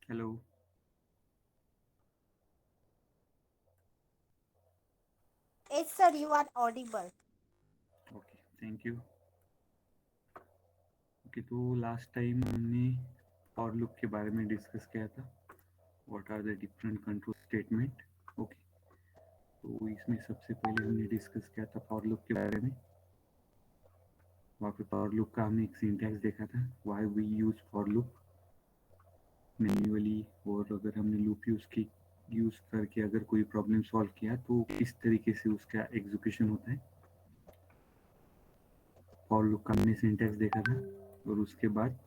Hello. Yes, sir, you are audible. Okay, thank you. Okay, तो last time हमने for loop के बारे में डिस्कस किया था. What are the different control statement. Okay, तो इसमें सबसे पहले हमने डिस्कस किया था फॉर लूप के बारे में. वहाँ पे फॉर लूप का हमने एक सिंटैक्स देखा था, why we use for loop manually, और अगर हमने लूप यूज करके अगर कोई प्रॉब्लम सॉल्व किया तो किस तरीके से उसका एग्जीक्यूशन होता है. फॉर लूप का हमने सिंटैक्स देखा था, और उसके बाद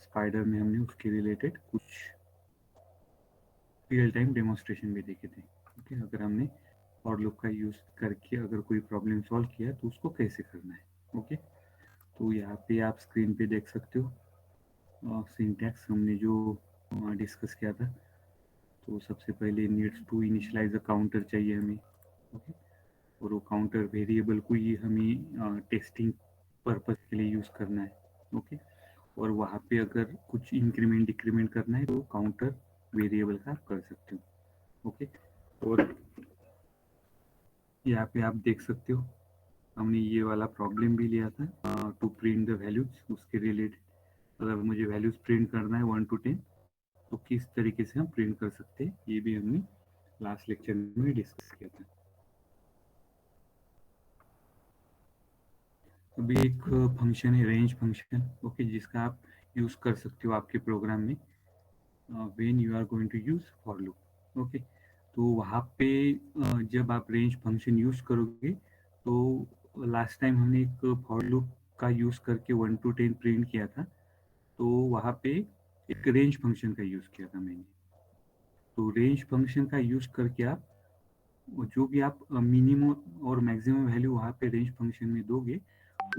स्पाइडर में हमने उसके रिलेटेड कुछ रियल टाइम डेमोन्स्ट्रेशन भी देखे थे. ओके, अगर हमने फॉर लूप का यूज करके अगर कोई प्रॉब्लम सॉल्व किया तो उसको कैसे करना है. ओके, तो यहाँ पे आप स्क्रीन पे देख सकते हो सिंटैक्स हमने जो डिस्कस किया था. तो सबसे पहले needs to initialize a counter चाहिए हमें. ओके, और वो काउंटर वेरिएबल को ही हमें टेस्टिंग पर्पज के लिए यूज करना है. ओके, और वहाँ पे अगर कुछ इंक्रीमेंट डिक्रीमेंट करना है तो काउंटर वेरिएबल का आप कर सकते हो. ओके, और यहाँ पे आप देख सकते हो हमने ये वाला प्रॉब्लम भी लिया था टू प्रिंट द वैल्यूज. उसके रिलेटेड अगर मुझे वैल्यूज प्रिंट करना है 1 to 10 तो किस तरीके से हम प्रिंट कर सकते हैं, ये भी हमने लास्ट लेक्चर में डिस्कस किया था. अभी एक फंक्शन है रेंज फंक्शन. ओके, जिसका आप यूज कर सकते हो आपके प्रोग्राम में when you are going to use for loop. Okay, तो वहाँ पे जब आप रेंज फंक्शन यूज करोगे तो लास्ट टाइम हमने एक फॉर लूप का यूज करके 1 to 10 प्रिंट किया था. तो वहाँ पे एक रेंज फंक्शन का यूज किया था मैंने. तो रेंज फंक्शन का यूज करके आप जो भी आप मिनिमम और मैक्सिमम वैल्यू वहाँ पे रेंज फंक्शन में दोगे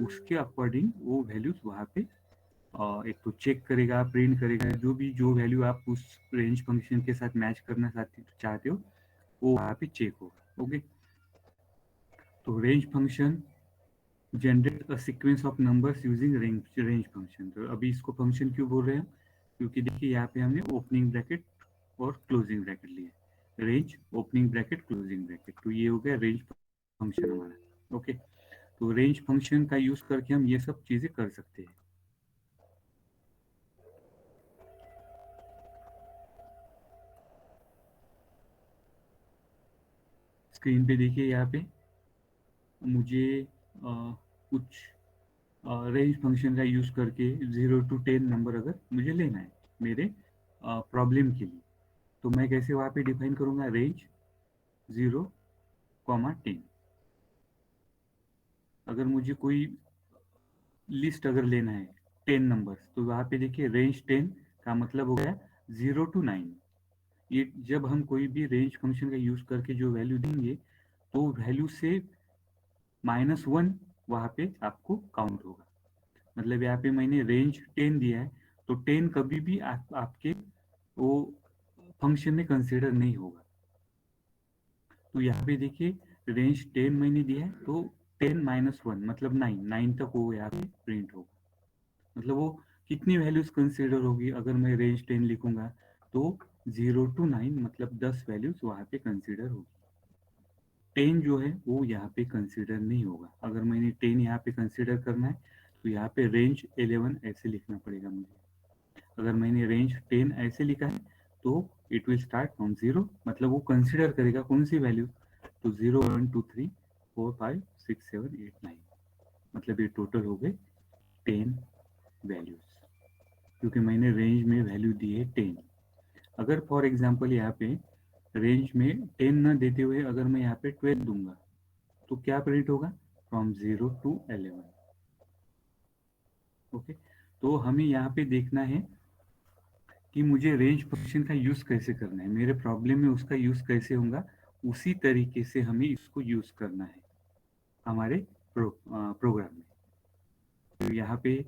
उसके अकॉर्डिंग वो वैल्यूज वहाँ पे एक तो चेक करेगा, प्रिंट करेगा, जो वैल्यू आप उस रेंज फंक्शन के साथ मैच करना चाहते हो वो वहाँ पे चेक होगा. ओके, तो range function generate a sequence of numbers using range function. तो अभी इसको फंक्शन क्यों बोल रहे हैं, क्योंकि देखिए यहाँ पे हमने ओपनिंग ब्रैकेट और क्लोजिंग ब्रैकेट लिए. Range opening bracket closing bracket, तो ये हो गया रेंज फंक्शन हमारा. ओके, तो रेंज फंक्शन का यूज करके हम ये सब चीजें कर सकते हैं. स्क्रीन पे देखिए यहाँ पे मुझे कुछ रेंज फंक्शन का यूज करके 0 to 10 नंबर अगर मुझे लेना है मेरे प्रॉब्लम के लिए, तो मैं कैसे वहाँ पे डिफाइन करूँगा रेंज 0, 10. अगर मुझे कोई लिस्ट अगर लेना है 10 नंबर्स, तो वहाँ पे देखिए रेंज 10 का मतलब हो गया 0 to 9. ये जब हम कोई भी रेंज फंक्शन का यूज करके जो वैल्यू देंगे तो वैल्यू से -1 वहाँ पे आपको काउंट होगा. मतलब यहाँ पे मैंने रेंज 10 दिया है, तो 10 कभी भी आपके वो फंक्शन में कंसिडर नहीं होगा. तो यहाँ पे देखिए रेंज 10 मैंने दिया है, तो 10 - 1 मतलब 9 तक वो यहाँ पे प्रिंट होगा. मतलब वो कितनी वैल्यूज कंसिडर होगी अगर मैं रेंज 10 लिखूंगा तो 0 to 9 मतलब 10 वैल्यूज वहाँ पे कंसिडर होगी. 10 जो है वो यहाँ पे कंसिडर नहीं होगा. अगर मैंने 10 यहाँ पे कंसिडर करना है तो यहाँ पे रेंज 11 ऐसे लिखना पड़ेगा मुझे. अगर मैंने रेंज 10 ऐसे लिखा है तो इट विल स्टार्ट फ्रॉम 0, मतलब वो कंसिडर करेगा कौन सी वैल्यू, तो 0 1 2 3 4 5 6 7 8 9, मतलब ये टोटल हो गए 10 वैल्यूज, क्योंकि मैंने रेंज में वैल्यू दी है 10. अगर फॉर एग्जाम्पल यहाँ पे रेंज में 10 न देते हुए अगर मैं यहाँ पे 12 दूंगा तो क्या प्रिंट होगा, फ्रॉम 0 to 11. ओके, तो हमें यहाँ पे देखना है कि मुझे रेंज फंक्शन का यूज कैसे करना है, मेरे प्रॉब्लम में उसका यूज कैसे होगा, उसी तरीके से हमें इसको यूज करना है हमारे प्रोग्राम में. तो यहाँ पे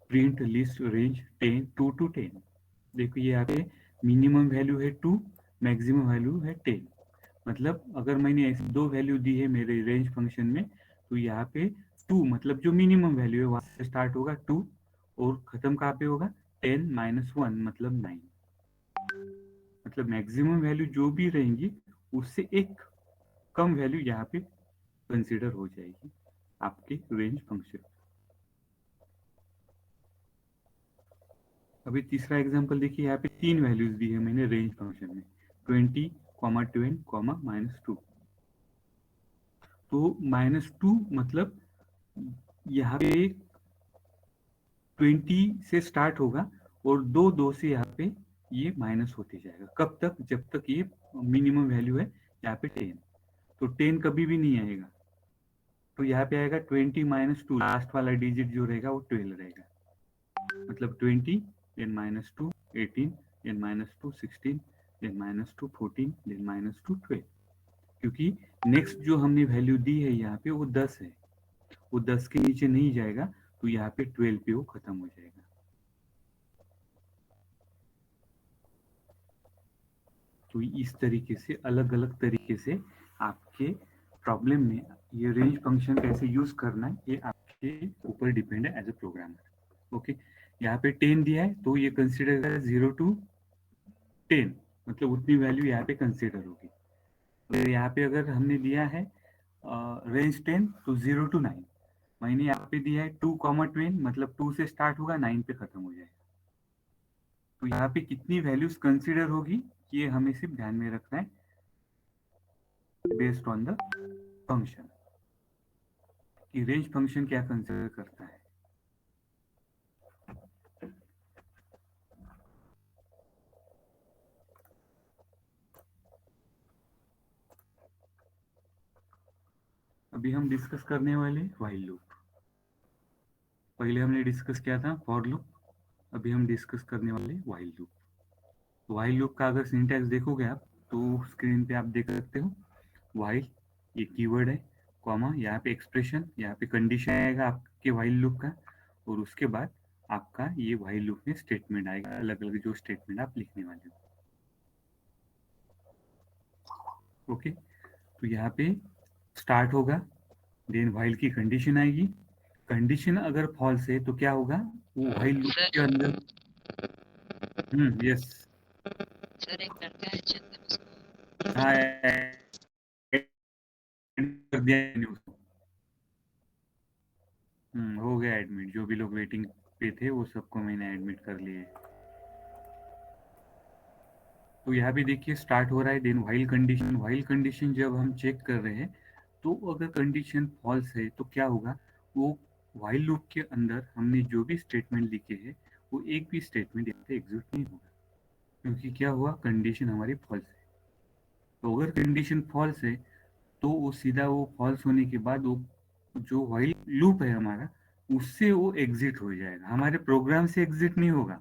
प्रिंट लिस्ट रेंज 2 to 10. देखो ये यहाँ पे मिनिमम वैल्यू है 2, मैक्सिमम वैल्यू है 10. मतलब अगर मैंने ऐसी दो वैल्यू दी है मेरे रेंज फंक्शन में, तो यहाँ पे 2 मतलब जो मिनिमम वैल्यू है वहां से स्टार्ट होगा 2 और खत्म कहाँ पे होगा 10 - 1 मतलब 9. मतलब मैक्सिमम वैल्यू जो भी रहेंगी उससे एक कम वैल्यू यहाँ पे कंसिडर हो जाएगी आपके रेंज फंक्शन। अभी तीसरा एग्जांपल देखिए, यहाँ पे 3 वैल्यूज दी है मैंने रेंज फंक्शन में, 20, -10, -2। तो -2 मतलब यहाँ पे 20 से स्टार्ट होगा और दो से यहाँ पे ये माइनस होते जाएगा। कब तक? जब तक ये मिनिमम वैल्यू है यहाँ पे 10। तो 10 कभी भी नहीं आएगा, तो यहाँ पे आएगा 20 -2, लास्ट वाला डिजिट जो रहेगा वो 12 रहेगा। मतलब 20, then -2 18, then -2 16, then -2 14, then -2 12। क्योंकि नेक्स्ट जो हमने वैल्यू दी है यहाँ पे वो 10 है, वो 10 के नीचे नहीं जाएगा, तो यहाँ पे 12 पे वो खत्म हो जाएगा। तो इस तरीके से अलग अलग तरीके से आपके प्रॉब्लम में ये रेंज फंक्शन कैसे यूज करना है ये आपके ऊपर डिपेंड है एज ए प्रोग्रामर। ओके, यहाँ पे 10 दिया है तो ये कंसिडर करें 0 to 10, मतलब उतनी वैल्यू यहाँ पे कंसिडर होगी। तो यहाँ पे अगर हमने दिया है रेंज 10 तो 0 to 9, मैंने यहाँ पे दिया है 2, मतलब 2 से स्टार्ट होगा 9 पे खत्म हो जाएगा। तो यहाँ पे कितनी वैल्यूज कंसिडर होगी ये हमें सिर्फ ध्यान में रखना है बेस्ड ऑन द फंक्शन, कि रेंज फंक्शन क्या कंसिडर करता है। अभी हम डिस्कस करने वाले व्हाइल लूप। पहले हमने डिस्कस किया था फॉर लूप, अभी हम डिस्कस करने वाले व्हाइल लूप। व्हाइल लूप का अगर सिंटैक्स देखोगे आप तो स्क्रीन पे आप देख सकते हो, व्हाइल ये कीवर्ड है, कॉमा यहाँ पे एक्सप्रेशन, यहाँ पे कंडीशन आएगा आपके व्हाइल लूप का, और उसके बाद आपका ये व्हाइल लूप में स्टेटमेंट आएगा, अलग अलग जो स्टेटमेंट आप लिखने वाले हो। ओके, तो यहाँ पे स्टार्ट होगा, देन व्हाइल की कंडीशन आएगी, कंडीशन अगर फॉल्स है तो क्या होगा, वो व्हाइल लूप के अंदर यस सर एक लड़का है चंदन उसको हाँ कर दिया मैंने उसको। हो गया एडमिट, जो भी लोग वेटिंग पे थे वो सबको मैंने एडमिट कर लिया है। तो यहाँ भी देखिए स्टार्ट हो रहा है, देन व्हाइल कंडीशन जब हम चेक कर रहे हैं तो अगर कंडीशन फॉल्स है तो क्या होगा, वो व्हाइल लूप के अंदर हमने जो भी स्टेटमेंट लिखे हैं वो एक भी स्टेटमेंट यहाँ पे एग्जीक्यूट नहीं होगा, क्योंकि क्या हुआ, कंडीशन हमारी फॉल्स है। तो अगर कंडीशन फॉल्स है तो वो सीधा वो फॉल्स होने के बाद वो जो व्हाइल लूप है हमारा उससे वो एग्जिट हो जाएगा, हमारे प्रोग्राम से एग्जिट नहीं होगा।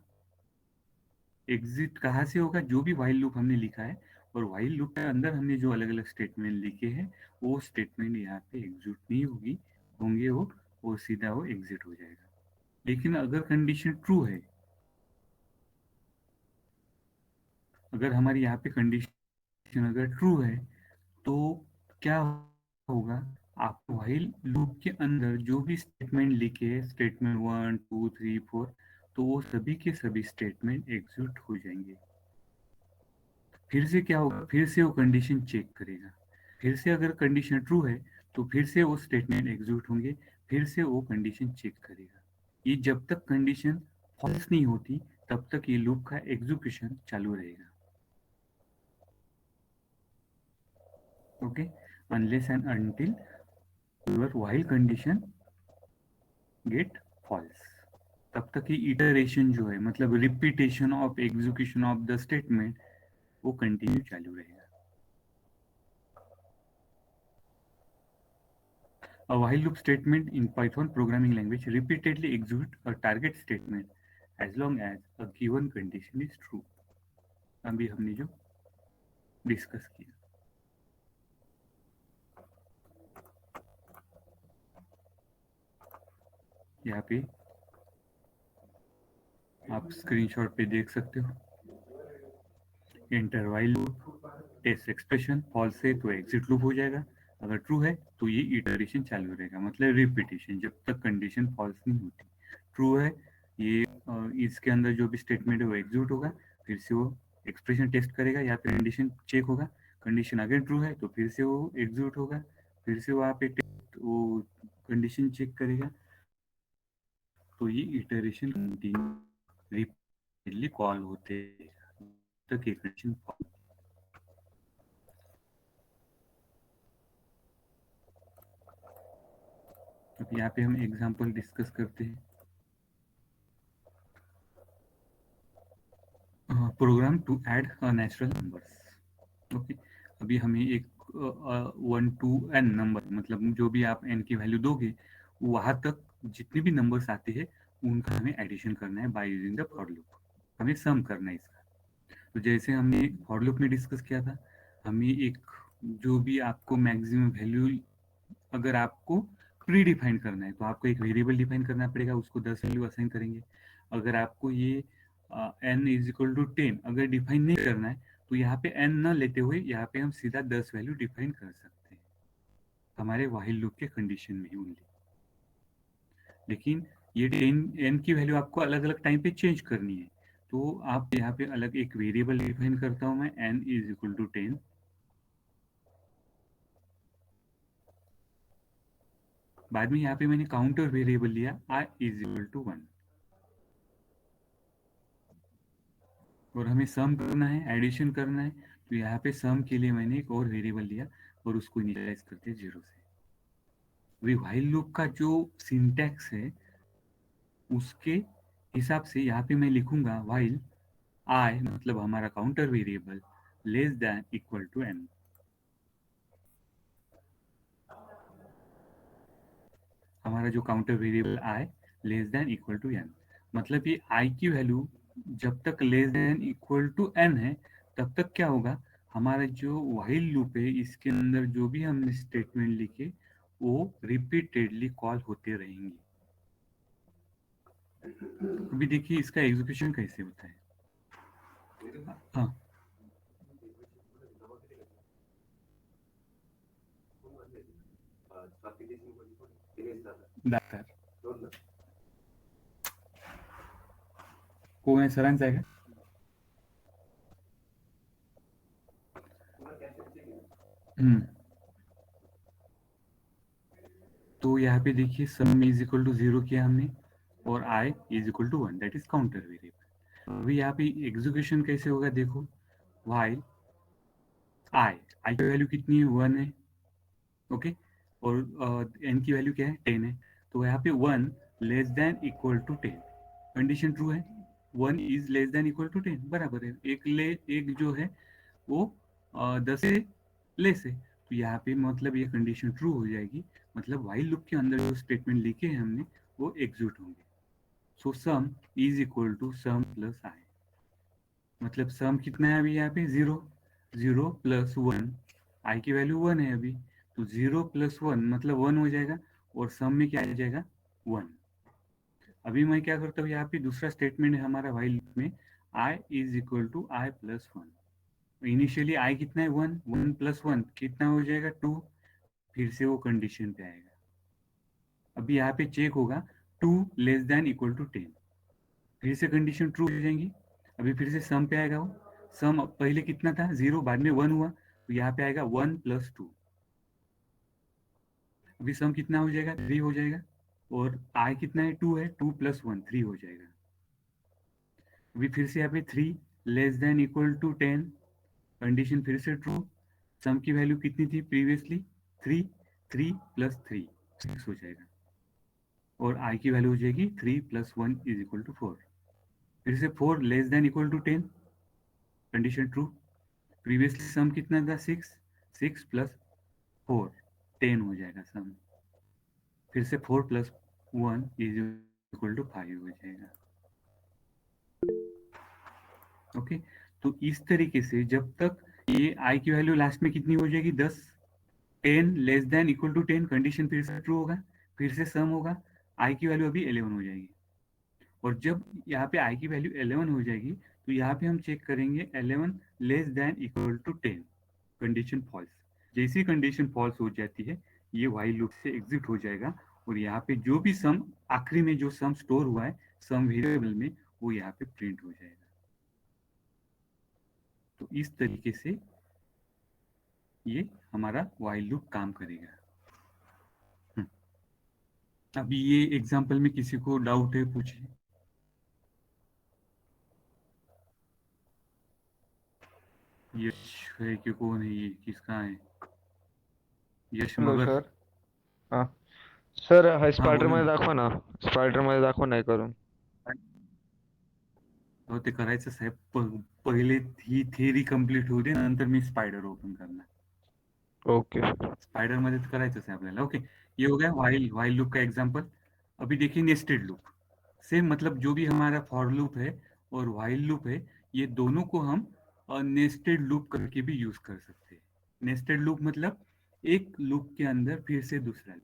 एग्जिट कहाँ से होगा, जो भी व्हाइल लूप हमने लिखा है और व्हाइल लूप के अंदर हमने जो अलग अलग स्टेटमेंट लिखे हैं वो स्टेटमेंट यहाँ पे एग्जिट नहीं होगी, होंगे वो सीधा वो एग्जिट हो जाएगा। लेकिन अगर कंडीशन ट्रू है, अगर हमारी यहाँ पे कंडीशन अगर ट्रू है तो क्या होगा, आप व्हाइल लूप के अंदर जो भी स्टेटमेंट लिखे, स्टेटमेंट 1 2 3 4, तो वो सभी के सभी स्टेटमेंट एग्जीक्यूट हो जाएंगे। फिर से क्या होगा, फिर से वो कंडीशन चेक करेगा, फिर से अगर कंडीशन ट्रू है तो फिर से वो स्टेटमेंट एग्जीक्यूट होंगे, फिर से वो कंडीशन चेक करेगा। ये जब तक कंडीशन फॉल्स नहीं होती तब तक ये लूप का एग्जीक्यूशन चालू रहेगा। Okay, unless and until your while condition get false, तब तक ये इटरेशन जो है मतलब repetition of execution of the statement वो कंटिन्यू चालू रहेगा। A while loop statement in Python programming language repeatedly execute a target statement as long as a given condition is true। अभी हमने जो डिस्कस किया, यहाँ पे आप स्क्रीनशॉट पे देख सकते हो, enter while loop, test expression, false है तो एग्जिट लूप हो जाएगा, अगर ट्रू है तो ये इटरेशन चालू रहेगा, मतलब रिपीटेशन जब तक कंडीशन फॉल्स नहीं होती। ट्रू है ये इसके अंदर जो भी स्टेटमेंट है वो एग्जीक्यूट होगा, फिर से वो एक्सप्रेशन टेस्ट करेगा, यहाँ पे कंडीशन चेक होगा, कंडीशन अगर ट्रू है तो फिर से वो एग्जीक्यूट होगा, फिर से वहाँ पे वो कंडीशन चेक करेगा। तो ये इटरेशन कंटिन्यू रिपीटेडली कॉल होते तक ये कंडीशन। अब यहाँ पे हम एग्जांपल डिस्कस करते हैं। Program to add natural numbers. Okay, अभी हमें एक 1 to n नंबर, मतलब जो भी आप n की वैल्यू दोगे वहां तक जितने भी नंबर्स आते हैं उनका हमें एडिशन करना है by using the for loop. हमें सम करना है इसका। तो जैसे हमने फॉर लूप में डिस्कस किया था, हमें एक जो भी आपको मैक्सिमम वैल्यू अगर आपको प्री डिफाइन करना है तो आपको एक वेरिएबल डिफाइन करना पड़ेगा, उसको 10 वैल्यू असाइन करेंगे। अगर आपको ये n इज इक्वल टू 10 अगर डिफाइन नहीं करना है तो यहाँ पे n न लेते हुए यहाँ पे हम सीधा 10 वैल्यू डिफाइन कर सकते हैं हमारे व्हाइल लूप के कंडीशन में ओनली। लेकिन ये 10 n की वैल्यू आपको अलग अलग टाइम पे चेंज करनी है, तो आप यहाँ पे अलग एक वेरिएबल डिफाइन करता हूँ मैं, n इज इक्वल टू 10। बाद में यहाँ पे मैंने काउंटर वेरिएबल लिया i इज इक्वल टू 1, और हमें सम करना है, एडिशन करना है, तो यहाँ पे सम के लिए मैंने एक और वेरिएबल लिया और उसको इनिशियलाइज करते हैं 0 से। अभी व्हाइल लूप का जो सिंटैक्स है उसके हिसाब से यहाँ पे मैं लिखूंगा व्हाइल आई, मतलब हमारा counter variable, less than equal to n। हमारा जो counter variable i less than equal to n, मतलब ये आई की वैल्यू जब तक less than equal to n है तब तक क्या होगा, हमारा जो व्हाइल लूप है इसके अंदर जो भी हमने स्टेटमेंट लिखे वो रिपीटेडली कॉल होते रहेंगे। अभी देखिए इसका एग्जीक्यूशन कैसे होता है। हाँ, दाखर को सरांचा आहे का? तो यहाँ पे देखिए सम इज इक्वल टू 0 किया हमने और I is equal to 1, that is counter variable. अभी यहाँ पे एग्जीक्यूशन कैसे होगा देखो, व्हाइल आई की वैल्यू कितनी है, 1 है। ओके, और एन की वैल्यू क्या है, 10 है। तो यहाँ पे 1 less than equal to 10, condition true है, 1 is less than equal to 10, बराबर है, एक जो है वो 10 से लेस है। तो यहाँ पे मतलब ये कंडीशन ट्रू हो जाएगी, मतलब व्हाइल लूप के अंदर जो स्टेटमेंट लिखे हैं हमने वो एग्जीक्यूट होंगे। So sum is equal to sum plus I, मतलब सम कितना है अभी यहाँ पे 0, 0 प्लस 1, आई की वैल्यू 1 है अभी, तो 0 प्लस 1 मतलब 1 हो जाएगा, और सम में क्या आ जाएगा 1। अभी मैं क्या करता हूँ, यहाँ पे दूसरा स्टेटमेंट है हमारा व्हाइल लूप में, I is equal to I plus 1। Initially I कितना है 1, 1 प्लस 1 कितना हो जाएगा 2, फिर से वो कंडीशन पे आएगा। अभी यहाँ पे चेक होगा 2 लेस देन इक्वल टू 10, फिर से कंडीशन ट्रू हो जाएंगी। अभी फिर से सम पे आएगा, वो सम पहले कितना था 0, बाद में 1 हुआ, तो यहाँ पे आएगा 1 प्लस 2। अभी सम कितना हो जाएगा 3 हो जाएगा, और आई कितना है 2 है, 2 प्लस 1 3 हो जाएगा। अभी फिर से यहाँ पे 3 less than equal to 10, condition फिर से ट्रू। सम की वैल्यू कितनी थी प्रीवियसली 3, 3 प्लस 3 6 हो जाएगा, और आई की वैल्यू हो जाएगी 3 प्लस 1 इज इक्वल टू 4। फिर से 4 less than equal to 10, condition true. Previously sum कितना था 6, 6 प्लस 4 10 हो जाएगा सम। फिर से 4 प्लस 1 इज इक्वल टू 5 हो जाएगा। ओके, तो इस तरीके से जब तक ये आई की वैल्यू लास्ट में कितनी हो जाएगी 10, 10 less than equal to 10, condition फिर से ट्रू होगा, फिर से सम होगा, आई की वैल्यू अभी 11 हो जाएगी। और जब यहाँ पे आई की वैल्यू 11 हो जाएगी तो यहाँ पे हम चेक करेंगे 11 less than equal to 10, condition false. जैसी कंडीशन फॉल्स हो जाती है ये व्हाइल लूप से एग्जिट हो जाएगा, और यहाँ पे जो भी सम आखिरी में जो सम स्टोर हुआ है सम वेरिएबल में वो यहाँ पे प्रिंट हो जाएगा। इस तरीके से ये हमारा while लूप काम करेगा। अभी ये एग्जांपल में किसी को डाउट है, पूछिए। यश है कि कौन है, ये किसका है? यश हॅलो मगर। सर. हा सर, हा स्पायडर बोला मध्ये ना. दाखवा ना. स्पायडर मध्ये दाखवा नाही करून. हो, ते करायचं साहेब. पहिले ही थिअरी कंप्लीट होऊ दे, नंतर मी स्पायडर ओपन करणार. ओके. स्पाइडर में तो करायचं है आपल्याला. ओके, ये हो गया वाइल लूप का एग्जांपल. अभी देखिए नेस्टेड लूप. सेम, मतलब जो भी हमारा फॉर लूप है और वाइल लूप है, ये दोनों को हम नेस्टेड लूप करके भी यूज कर सकते हैं. नेस्टेड लूप मतलब एक लूप के अंदर फिर से दूसरा लूप.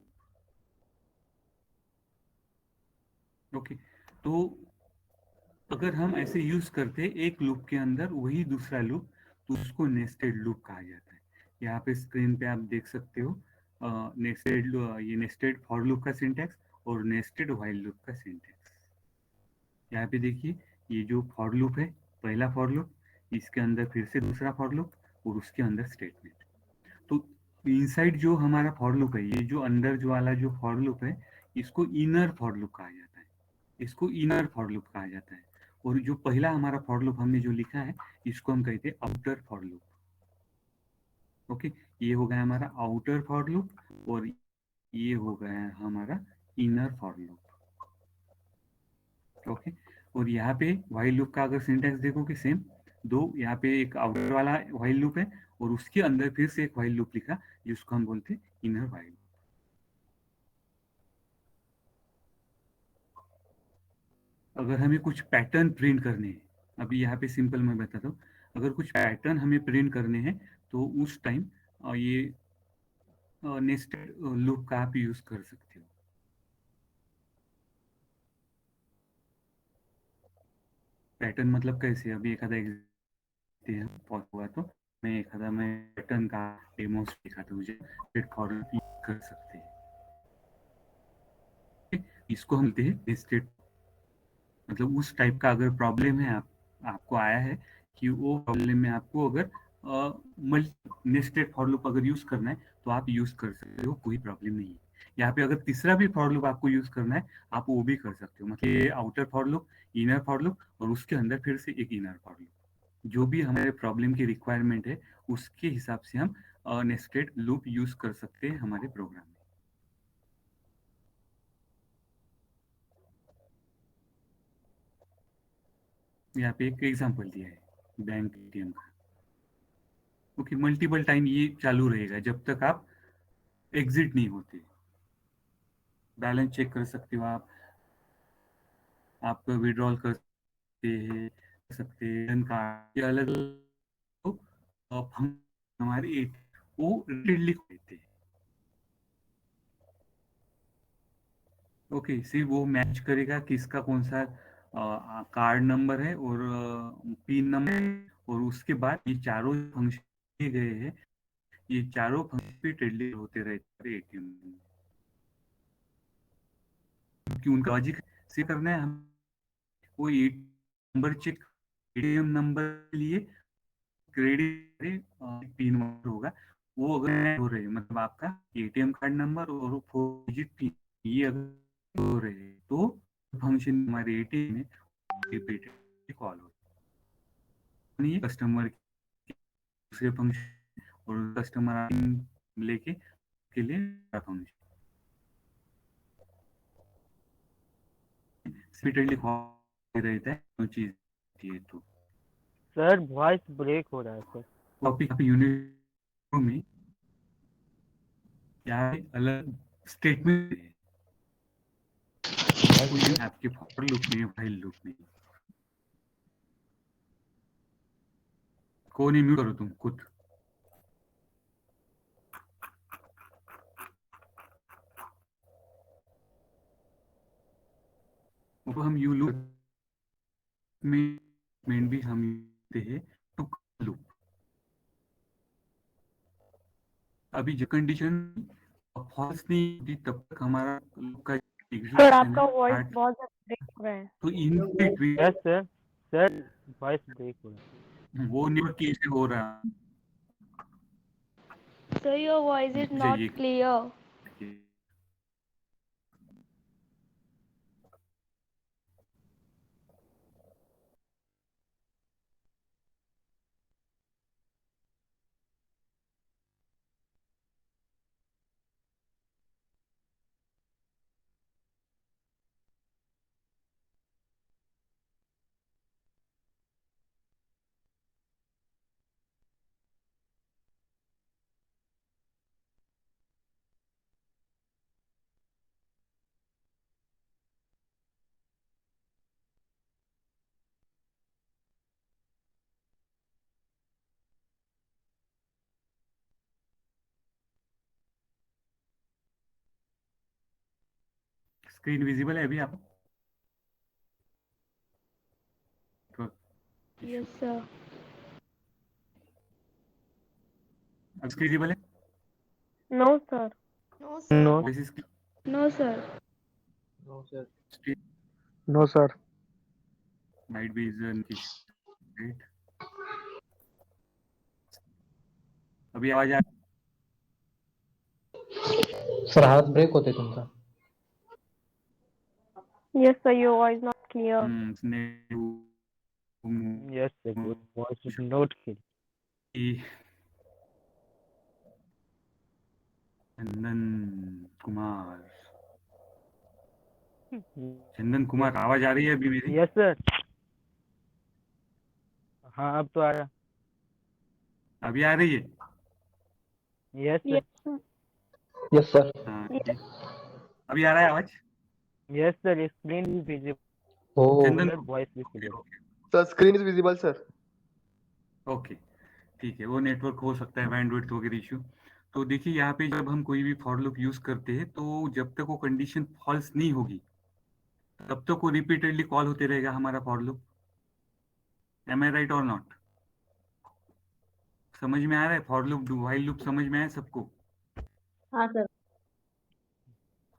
ओके, तो अगर हम ऐसे यूज करते एक लूप के अंदर वही दूसरा लूप, तो उसको नेस्टेड लूप कहा जाता है. यहाँ पे स्क्रीन पे आप देख सकते हो नेस्टेड, ये नेस्टेड फॉर लूप का सिंटैक्स और नेस्टेड व्हाइल लूप का सिंटैक्स. यहाँ पे देखिए, ये जो फॉर लूप है, पहला फॉर लूप, इसके अंदर फिर से दूसरा फॉर लूप और उसके अंदर स्टेटमेंट. तो इनसाइड जो हमारा फॉर लूप है, ये जो अंदर जो वाला जो फॉर लूप है, इसको इनर फॉर लूप कहा जाता है. इसको इनर फॉर लूप कहा जाता है. और जो पहला हमारा फॉर लूप हमने जो लिखा है, इसको हम कहते हैं आउटर फॉर लूप. ओके, ये हो गया हमारा आउटर फॉर लूप और ये हो गया हमारा इनर फॉर लूप. ओके, और यहाँ पे व्हाइल लूप का अगर सिंटैक्स देखो कि सेम दो, यहाँ पे एक आउटर वाला व्हाइल लूप है और उसके अंदर फिर से एक व्हाइल लूप लिखा, जिसको हम बोलते हैं इनर व्हाइल. अगर हमें कुछ पैटर्न प्रिंट करने हैं, अभी यहाँ पे सिंपल मैं बताता हूँ, अगर कुछ पैटर्न हमें प्रिंट करने हैं तो उस टाइम ये नेस्टेड लूप का आप यूज कर सकते हो. पैटर्न मतलब कैसे, अभी एखादा एग्जाम्पल हुआ तो मैं एखादा मैं पैटर्न का डेमो दिखाता हूँ, मुझे फॉर्म कर सकते हैं. इसको हम कहते हैं नेस्टेड. मतलब उस टाइप का अगर प्रॉब्लम है आपको आया है कि वो प्रॉब्लम में आपको अगर नेस्टेड फॉर लूप अगर यूज करना है तो आप यूज कर सकते हो, कोई प्रॉब्लम नहीं है. यहाँ पे अगर तीसरा भी फॉर लूप आपको यूज करना है, आप वो भी कर सकते हो. मतलब ये outer for loop, inner for loop और उसके अंदर फिर से एक इनर फॉर लूप. जो भी हमारे प्रॉब्लम की रिक्वायरमेंट है उसके हिसाब से हम नेस्टेड लूप यूज कर सकते हैं हमारे प्रोग्राम में. यहाँ पे एक एग्जांपल दिया है बैंक एटीएम का. ओके, मल्टीपल टाइम ये चालू रहेगा जब तक आप एग्जिट नहीं होते. बैलेंस चेक कर सकते हो आप विड्रॉल कर सकते हैं कार्ड, अलग हमारे वो रिपीटेडली देते हैं. ओके, सिर्फ वो मैच करेगा किसका कौन सा कार्ड नंबर है और पिन नंबर है, और उसके बाद ये चारों फंक्शन दिए गए हैं, ये चारों फंक्शन रिपीटेडली होते रहते हैं एटीएम में. क्योंकि उनका लॉजिक से करना है, हम वो नंबर चेक, एटीएम नंबर के लिए क्रेडिट पिन नंबर होगा, वो अगर हो रहे मतलब आपका एटीएम कार्ड नंबर और 4 डिजिट पिन, ये अगर हो रहे तो फंक्शन हमारे एटीएम में रिपीटेड कॉल हो. नहीं, कस्टमर दूसरे फंक्शन और कस्टमर लेके के लिए फंक्शन रिपीटेडली कॉल रहता है, वो चीज है. तो सर वॉइस ब्रेक हो रहा है सर. टॉपिक यूनिट में क्या है, अलग स्टेटमेंट है आपके फॉर लूप में, व्हाइल लूप में. कौन ही म्यूट करो तुम खुद. वो हम यू लूप में भी हम देते हैं टू लूप. अभी जो कंडीशन फॉल्स नहीं होती तब तक हमारा लूप का सर आपका एग्जीक्यूशन वॉइस स्टार्ट. बहुत ज्यादा ब्रेक हो रहा है. तो in between yes sir. Sir voice break हो रहा है. वो नेटवर्क की से हो रहा है। Sir, your voice is मुझे not ये clear. स्क्रीन विजिबल है अभी आप? Yes, sir. अब स्क्रीन विजिबल है? No, sir. No, sir. No. Voice is No, sir. Clear? No sir. Might be is right. अभी आवाज आ सर आवाज ब्रेक होते तुमचा. Yes, sir. Your voice not clear. Yes, sir. Your voice is not clear. Chandan Kumar, Chandan Kumar आवाज आ रही है अभी मेरी? Yes, sir. हाँ अब तो आ रहा. अभी आ रही है? Yes, sir. Yes sir. हाँ, अभी आ रहा है आवाज? Yes, sir. Screen is visible. हो. चंदन Voice is clear. Sir screen is visible sir. Okay ठीक है, वो नेटवर्क हो सकता है, बैंडविड्थ वगैरह इशू। तो देखिए यहाँ पे जब हम कोई भी फॉर लूप यूज करते हैं तो जब तक वो कंडीशन फॉल्स नहीं होगी तब तक वो रिपीटेडली कॉल होते रहेगा हमारा for loop. Am I right और नॉट? समझ में आ रहा है? फॉर लूप व्हाइल लूप समझ में आया सबको? हाँ सर.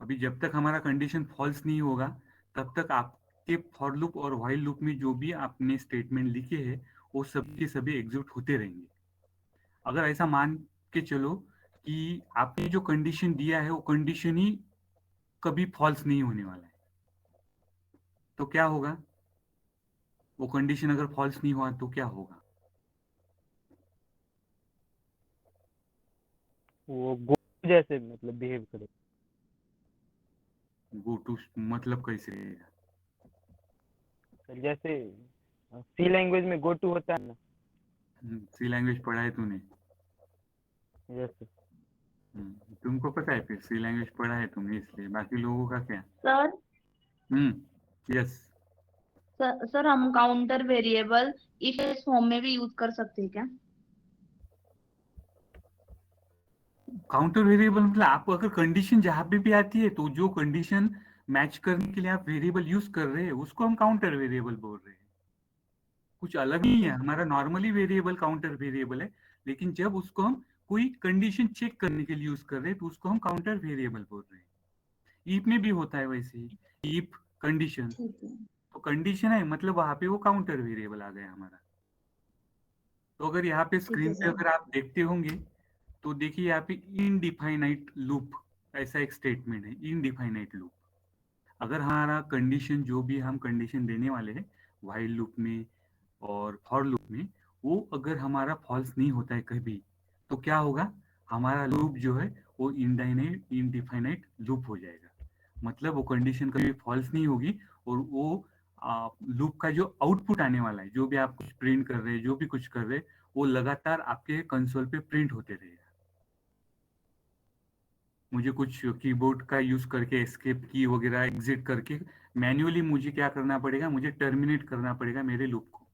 अभी जब तक हमारा कंडीशन फॉल्स नहीं होगा तब तक आपके फॉर लूप और व्हाइल लूप में जो भी आपने स्टेटमेंट लिखे हैं वो सब के सभी एग्जीक्यूट होते रहेंगे। अगर ऐसा मान के चलो कि आपने जो कंडीशन दिया है वो कंडीशन ही कभी फॉल्स नहीं होने वाला है, तो क्या होगा? वो कंडीशन अगर फॉल्स नहीं हुआ तो क्या होगा? वो गो जैसे मतलब बिहेव करे. गो टू मतलब कैसे रहेगा? सर जैसे सी लैंग्वेज में गो टू होता है ना. सी लैंग्वेज पढ़ा है तूने? Yes, sir. तुमको पता है, फिर सी लैंग्वेज पढ़ा है तुमने इसलिए, बाकी लोगों का क्या? Sir yes. सर हम counter variable if else form में भी यूज कर सकते हैं क्या? काउंटर वेरिएबल मतलब आप अगर कंडीशन जहां पे भी आती है तो जो कंडीशन मैच करने के लिए आप वेरिएबल यूज कर रहे हैं उसको हम काउंटर वेरिएबल बोल रहे हैं। कुछ अलग नहीं है, हमारा नॉर्मली वेरिएबल काउंटर वेरिएबल है, लेकिन जब उसको हम कोई कंडीशन चेक करने के लिए यूज कर रहे हैं तो उसको हम काउंटर वेरिएबल बोल रहे हैं। ईफ में भी होता है वैसे ही, ईफ कंडीशन, ठीक है. तो कंडीशन है मतलब वहां पे वो काउंटर वेरिएबल आ गया हमारा। तो अगर यहाँ पे स्क्रीन पे सर. अगर आप देखते होंगे तो देखिए यहाँ पे इनडिफाइनाइट लूप ऐसा एक स्टेटमेंट है, इनडिफाइनाइट लूप। अगर हमारा कंडीशन जो भी हम कंडीशन देने वाले हैं व्हाइल लूप में और फॉर लूप में, वो अगर हमारा फॉल्स नहीं होता है कभी तो क्या होगा? हमारा लूप जो है वो इनडिफाइनाइट लूप हो जाएगा। मतलब वो कंडीशन कभी फॉल्स नहीं होगी और वो लूप का जो आउटपुट आने वाला है, जो भी आप कुछ प्रिंट कर रहे हैं, जो भी कुछ कर रहे हैं, वो लगातार आपके कंसोल पे प्रिंट होते रहेगा। मुझे कुछ कीबोर्ड का यूज करके एस्केप की वगैरह एग्जिट करके मैन्युअली मुझे क्या करना पड़ेगा? मुझे टर्मिनेट करना पड़ेगा मेरे लूप को,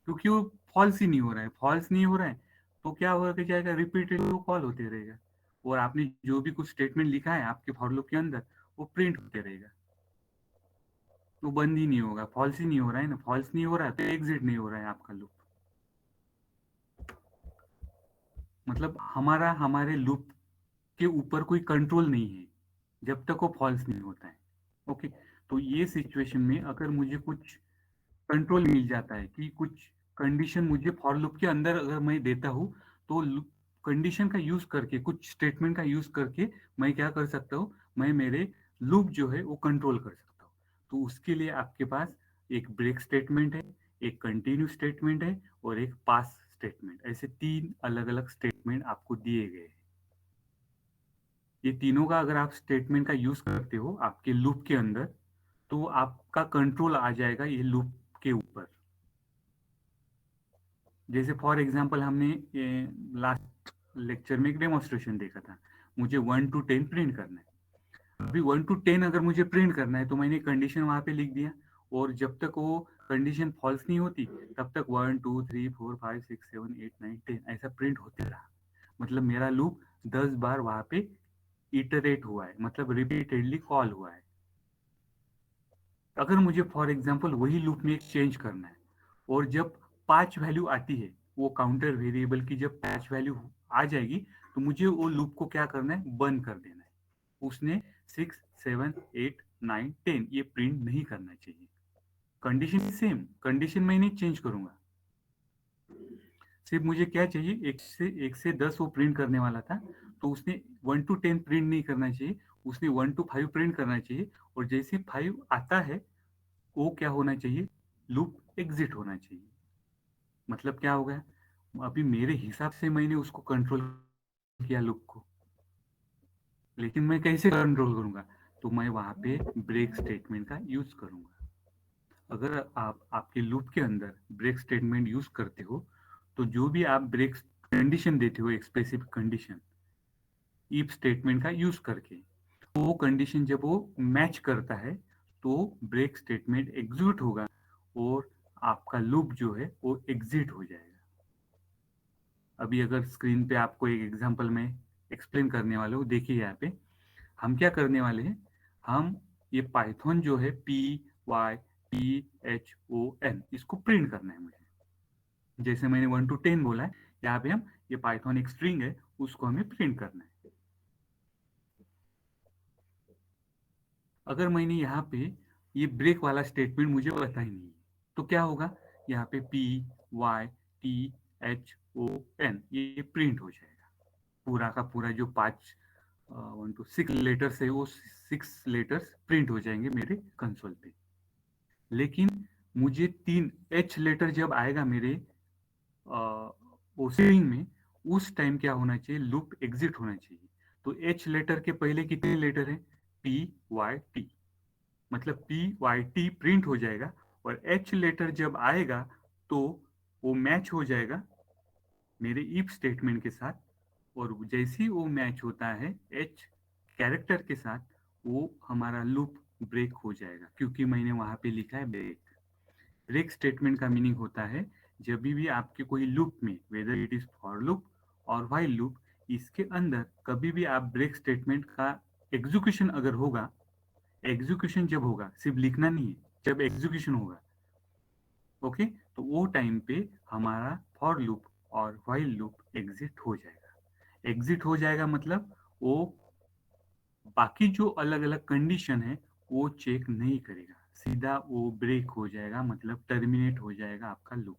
क्योंकि वो फॉल्स ही नहीं हो रहा है। फॉल्स नहीं हो रहा है तो क्या हो जाएगा? रिपीटेड वो कॉल होते रहेगा और आपने जो भी कुछ स्टेटमेंट लिखा है आपके फॉर लूप के अंदर वो प्रिंट होते रहेगा, तो बंद ही नहीं होगा। फॉल्स ही नहीं हो रहा है ना, फॉल्स नहीं हो रहा है तो एग्जिट नहीं हो रहा है आपका लूप। मतलब हमारा हमारे लूप के ऊपर कोई कंट्रोल नहीं है जब तक वो फॉल्स नहीं होता है। ओके, तो ये सिचुएशन में अगर मुझे कुछ कंट्रोल मिल जाता है कि कुछ कंडीशन मुझे फॉर लूप के अंदर अगर मैं देता हूँ तो कंडीशन का यूज करके, कुछ स्टेटमेंट का यूज करके मैं क्या कर सकता हूँ, मैं मेरे लूप जो है वो कंट्रोल कर सकता हूँ। तो उसके लिए आपके पास एक ब्रेक स्टेटमेंट है, एक कंटिन्यू स्टेटमेंट है और एक पास स्टेटमेंट, ऐसे 3 अलग अलग स्टेटमेंट आपको दिए गए हैं। ये तीनों का अगर आप स्टेटमेंट का यूज करते हो आपके लूप के अंदर तो आपका कंट्रोल आ जाएगा ये लूप के ऊपर। जैसे फॉर एग्जांपल हमने लास्ट लेक्चर में एक डेमोन्स्ट्रेशन देखा था, मुझे 1 to 10 प्रिंट करना है। अभी 1 to 10 अगर मुझे प्रिंट करना है तो मैंने कंडीशन वहां पे लिख दिया और जब तक वो कंडीशन फॉल्स नहीं होती तब तक 1 2 3 4 5 6 7 8 9 10 ऐसा प्रिंट होते रहा। मतलब मेरा लूप 10 बार वहां पे इटरेट हुआ है, मतलब रिपीटेडली कॉल हुआ है। अगर मुझे फॉर एग्जांपल वही लूप में एक चेंज करना है और जब 5 वैल्यू आती है, वो काउंटर वेरिएबल की जब 5 वैल्यू आ जाएगी तो मुझे वो लूप को क्या करना है, बंद कर देना है। उसने 6 7 8 9 10 ये प्रिंट नहीं करना चाहिए। कंडीशन सेम, कंडीशन मैं नहीं चेंज करूंगा, सिर्फ मुझे क्या चाहिए, 1 से 10 वो प्रिंट करने वाला था तो उसने 1 to 10 प्रिंट नहीं करना चाहिए, उसने 1 to 5 प्रिंट करना चाहिए और जैसे 5 आता है वो क्या होना चाहिए, लूप एग्जिट होना चाहिए। मतलब क्या हो गया, अभी मेरे हिसाब से मैंने उसको कंट्रोल किया लूप को, लेकिन मैं कैसे कंट्रोल करूंगा, तो मैं वहां पे ब्रेक स्टेटमेंट का यूज करूंगा। अगर आप आपके लूप के अंदर ब्रेक स्टेटमेंट यूज करते हो तो जो भी आप ब्रेक कंडीशन देते हो, एक स्पेसिफिक कंडीशन इफ स्टेटमेंट का यूज करके, तो वो कंडीशन जब वो मैच करता है तो ब्रेक स्टेटमेंट एग्जीक्यूट होगा और आपका लूप जो है वो एग्जिट हो जाएगा। अभी अगर स्क्रीन पे आपको एक एग्जांपल में एक्सप्लेन करने वाला हूँ, देखिए यहाँ पे हम क्या करने वाले हैं, हम ये पाइथन जो है PYTHON इसको प्रिंट करना है मुझे। जैसे मैंने 1 to 10 बोला है, यहाँ पे हम ये पाइथन एक स्ट्रिंग है उसको हमें प्रिंट करना है। अगर मैंने यहाँ पे ये ब्रेक वाला स्टेटमेंट मुझे पता ही नहीं है तो क्या होगा, यहाँ पे PYTHON ये प्रिंट हो जाएगा, पूरा का पूरा जो 1 to 6 लेटर्स है वो 6 लेटर्स प्रिंट हो जाएंगे मेरे कंसोल पे। लेकिन मुझे 3 H लेटर जब आएगा मेरे वो स्ट्रिंग में, उस टाइम क्या होना चाहिए, लूप एग्जिट होना चाहिए। तो H लेटर के पहले कितने लेटर हैं, PYT, मतलब PYT प्रिंट हो जाएगा और H लेटर जब आएगा तो वो मैच हो जाएगा मेरे इफ स्टेटमेंट के साथ, और जैसे ही वो मैच होता है H कैरेक्टर के साथ वो हमारा लूप ब्रेक हो जाएगा, क्योंकि मैंने वहां पे लिखा है ब्रेक। ब्रेक स्टेटमेंट का मीनिंग होता है जब भी आपके कोई लूप में, whether it is for loop और व्हाइल लूप, इसके अंदर कभी भी आप ब्रेक स्टेटमेंट का एग्जीक्यूशन अगर होगा, एग्जीक्यूशन जब होगा, सिर्फ लिखना नहीं है, जब एग्जीक्यूशन होगा, ओके, तो वो टाइम पे हमारा फॉर लूप और व्हाइल लूप एग्जिट हो जाएगा। एग्जिट हो जाएगा मतलब वो बाकी जो अलग अलग कंडीशन है वो चेक नहीं करेगा, सीधा वो ब्रेक हो जाएगा, मतलब टर्मिनेट हो जाएगा आपका लूप।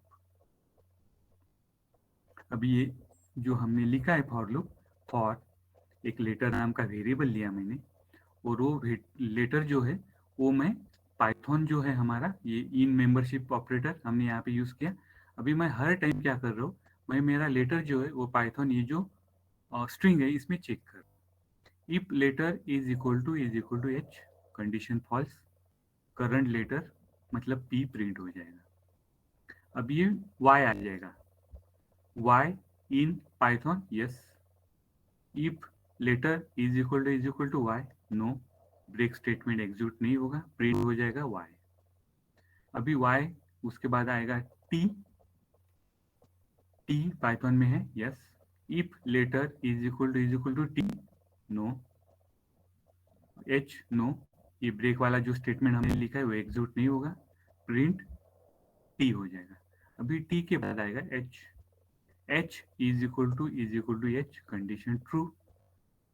अभी ये जो हमने लिखा है फॉर लूप, फॉर एक लेटर नाम का वेरिएबल लिया मैंने और वो लेटर जो है वो मैं पाइथन जो है हमारा ये इन मेंबरशिप ऑपरेटर हमने यहाँ पे यूज किया। अभी मैं हर टाइम क्या कर रहा हूँ, मैं मेरा लेटर जो है वो पाइथन ये जो स्ट्रिंग है इसमें चेक कर, if letter is equal to H, condition false, current letter मतलब P प्रिंट हो जाएगा। अब ये Y आ जाएगा, Y in Python yes, if letter is equal to Y no, break statement execute नहीं होगा, प्रिंट हो जाएगा Y। अभी Y उसके बाद आएगा T पाइथन में है yes, if letter is equal to T no, H no, ये ब्रेक वाला जो स्टेटमेंट हमने लिखा है वो एग्जीक्यूट नहीं होगा, प्रिंट T हो जाएगा। अभी T के बाद आएगा H is equal to H, condition true,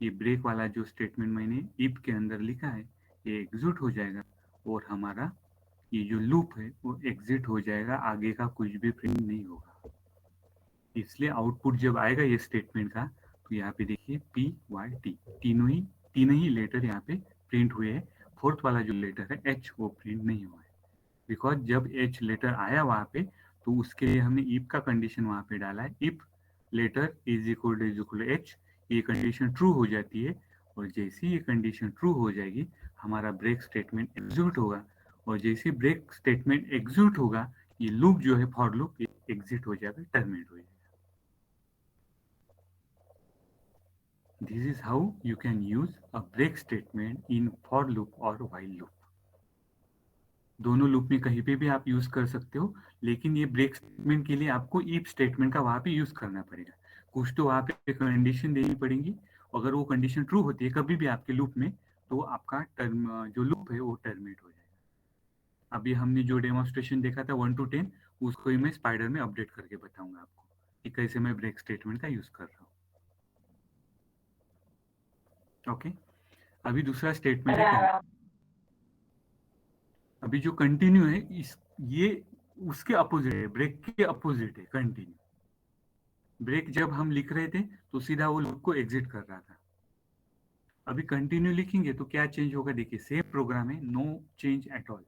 ये ब्रेक वाला जो स्टेटमेंट मैंने इफ के अंदर लिखा है ये एग्जीक्यूट हो जाएगा और हमारा ये जो लूप है वो एग्जिट हो जाएगा, आगे का कुछ भी प्रिंट नहीं होगा। इसलिए आउटपुट जब आएगा ये स्टेटमेंट का, तो यहाँ पे देखिए PYT तीनों ही लेटर यहाँ पे प्रिंट हुए हैं। फोर्थ वाला जो लेटर है H वो प्रिंट नहीं हुआ है, बिकॉज जब H लेटर आया वहाँ पे तो उसके लिए हमने इफ का कंडीशन वहाँ पे डाला है। If letter is equal to H, ये कंडीशन ट्रू हो जाती है, और जैसे ये कंडीशन ट्रू हो जाएगी हमारा ब्रेक स्टेटमेंट एग्जीक्यूट होगा, और जैसे ब्रेक स्टेटमेंट एग्जीक्यूट होगा ये लूप जो है फॉर लूप एग्जिट हो जाएगा, टर्मिनेट हो जाएगा। This is how you can use a break statement in for loop or while loop. दोनों लूप में कहीं पे भी आप यूज कर सकते हो, लेकिन ये ब्रेक स्टेटमेंट के लिए आपको इफ स्टेटमेंट का वहां पे यूज करना पड़ेगा। कुछ तो वहां पे कंडीशन देनी पड़ेगी, अगर वो कंडीशन ट्रू होती है कभी भी आपके लूप में, तो आपका टर्म जो लूप है वो टर्मिनेट हो जाएगा। अभी हमने जो डेमोन्स्ट्रेशन देखा था 1 to 10, उसको ही मैं स्पाइडर में अपडेट करके बताऊंगा आपको कि कैसे मैं ब्रेक स्टेटमेंट का यूज कर रहा हूँ। ओके, अभी दूसरा स्टेटमेंट है, अभी जो कंटिन्यू है ये उसके अपोजिट है, ब्रेक के अपोजिट है कंटिन्यू। ब्रेक जब हम लिख रहे थे तो सीधा वो लूप को एग्जिट कर रहा था। अभी कंटिन्यू लिखेंगे तो क्या चेंज होगा, देखिए सेम प्रोग्राम है, नो चेंज एट ऑल,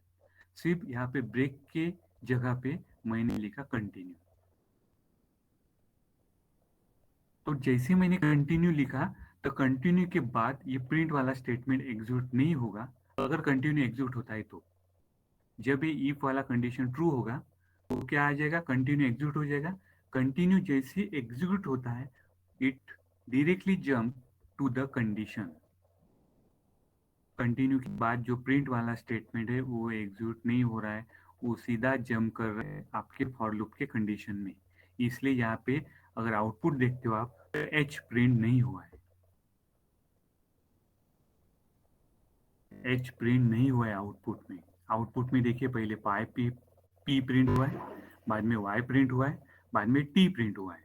सिर्फ यहाँ पे ब्रेक के जगह पे मैंने लिखा कंटिन्यू। तो जैसे मैंने कंटिन्यू लिखा तो कंटिन्यू के बाद ये प्रिंट वाला स्टेटमेंट एग्जीक्यूट नहीं होगा। अगर कंटिन्यू एग्जीक्यूट होता है तो जब ये इफ वाला कंडीशन ट्रू होगा तो क्या आ जाएगा, कंटिन्यू एग्जीक्यूट हो जाएगा। कंटिन्यू जैसे एग्जीक्यूट होता है it directly jump to the condition. Continue के बाद जो प्रिंट वाला स्टेटमेंट है वो एग्जीक्यूट नहीं हो रहा है, वो सीधा जंप कर रहा है आपके फॉर लूप के कंडीशन में। इसलिए यहाँ पे अगर आउटपुट देखते हो आप तो H प्रिंट नहीं हुआ है, H प्रिंट नहीं हुआ है आउटपुट में। आउटपुट में देखिए पहले P प्रिंट हुआ है, बाद में Y प्रिंट हुआ है, बाद में T प्रिंट हुआ है,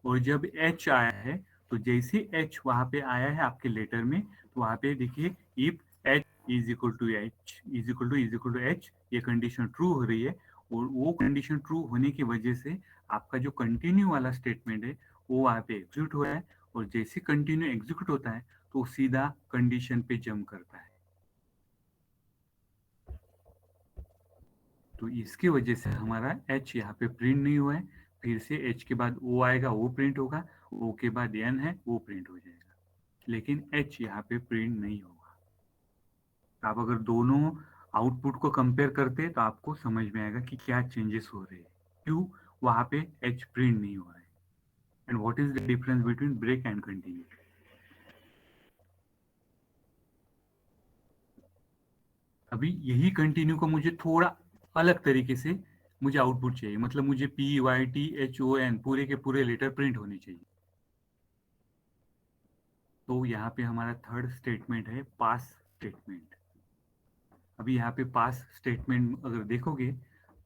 और जब H आया है तो जैसे H वहां पे आया है आपके लेटर में, तो वहां पे देखिए if H is equal to H, ये कंडीशन ट्रू हो रही है, और वो कंडीशन ट्रू होने की वजह से आपका जो कंटिन्यू वाला स्टेटमेंट है वो वहां पे एग्जीक्यूट हुआ है, और जैसे कंटिन्यू एग्जीक्यूट होता है तो सीधा कंडीशन पे जंप करता है। तो इसकी वजह से हमारा H यहाँ पे प्रिंट नहीं हुआ है। फिर से H के बाद O आएगा, वो प्रिंट होगा, O के बाद N है वो प्रिंट हो जाएगा, लेकिन H यहाँ पे प्रिंट नहीं होगा। आप अगर दोनों आउटपुट को कंपेयर करते हैं तो आपको समझ में आएगा कि क्या चेंजेस हो रहे हैं, क्यों वहां पे H प्रिंट नहीं हो रहा है, and what is the difference between break and continue. अभी यही कंटिन्यू को मुझे थोड़ा अलग तरीके से मुझे आउटपुट चाहिए, मतलब मुझे PYTHON पूरे के पूरे लेटर प्रिंट होने चाहिए। तो यहाँ पे हमारा थर्ड स्टेटमेंट है पास स्टेटमेंट। अभी यहाँ पे पास स्टेटमेंट अगर देखोगे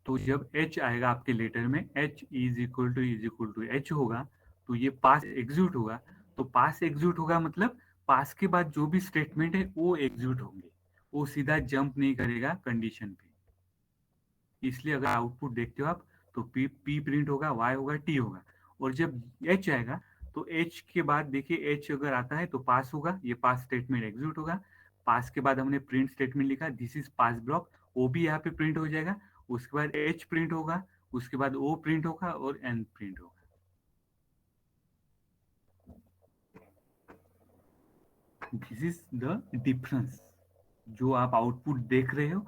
तो जब H आएगा आपके लेटर में, H is equal to H होगा, तो ये पास एग्जीक्यूट होगा। तो पास एग्जीक्यूट होगा मतलब पास के बाद जो भी स्टेटमेंट है वो एग्जीक्यूट होंगे, वो सीधा जंप नहीं करेगा कंडीशन पे। इसलिए अगर आउटपुट देखते हो आप तो P प्रिंट होगा, Y होगा, T होगा, और जब H आएगा तो H के बाद देखिए H अगर आता है तो पास होगा, ये पास स्टेटमेंट एग्जीक्यूट होगा। पास के बाद हमने प्रिंट स्टेटमेंट लिखा, दिस इज पास ब्लॉक, वो भी यहाँ पे प्रिंट हो जाएगा। उसके बाद H प्रिंट होगा, उसके बाद O प्रिंट होगा और N प्रिंट होगा। This is the difference. जो आप आउटपुट देख रहे हैं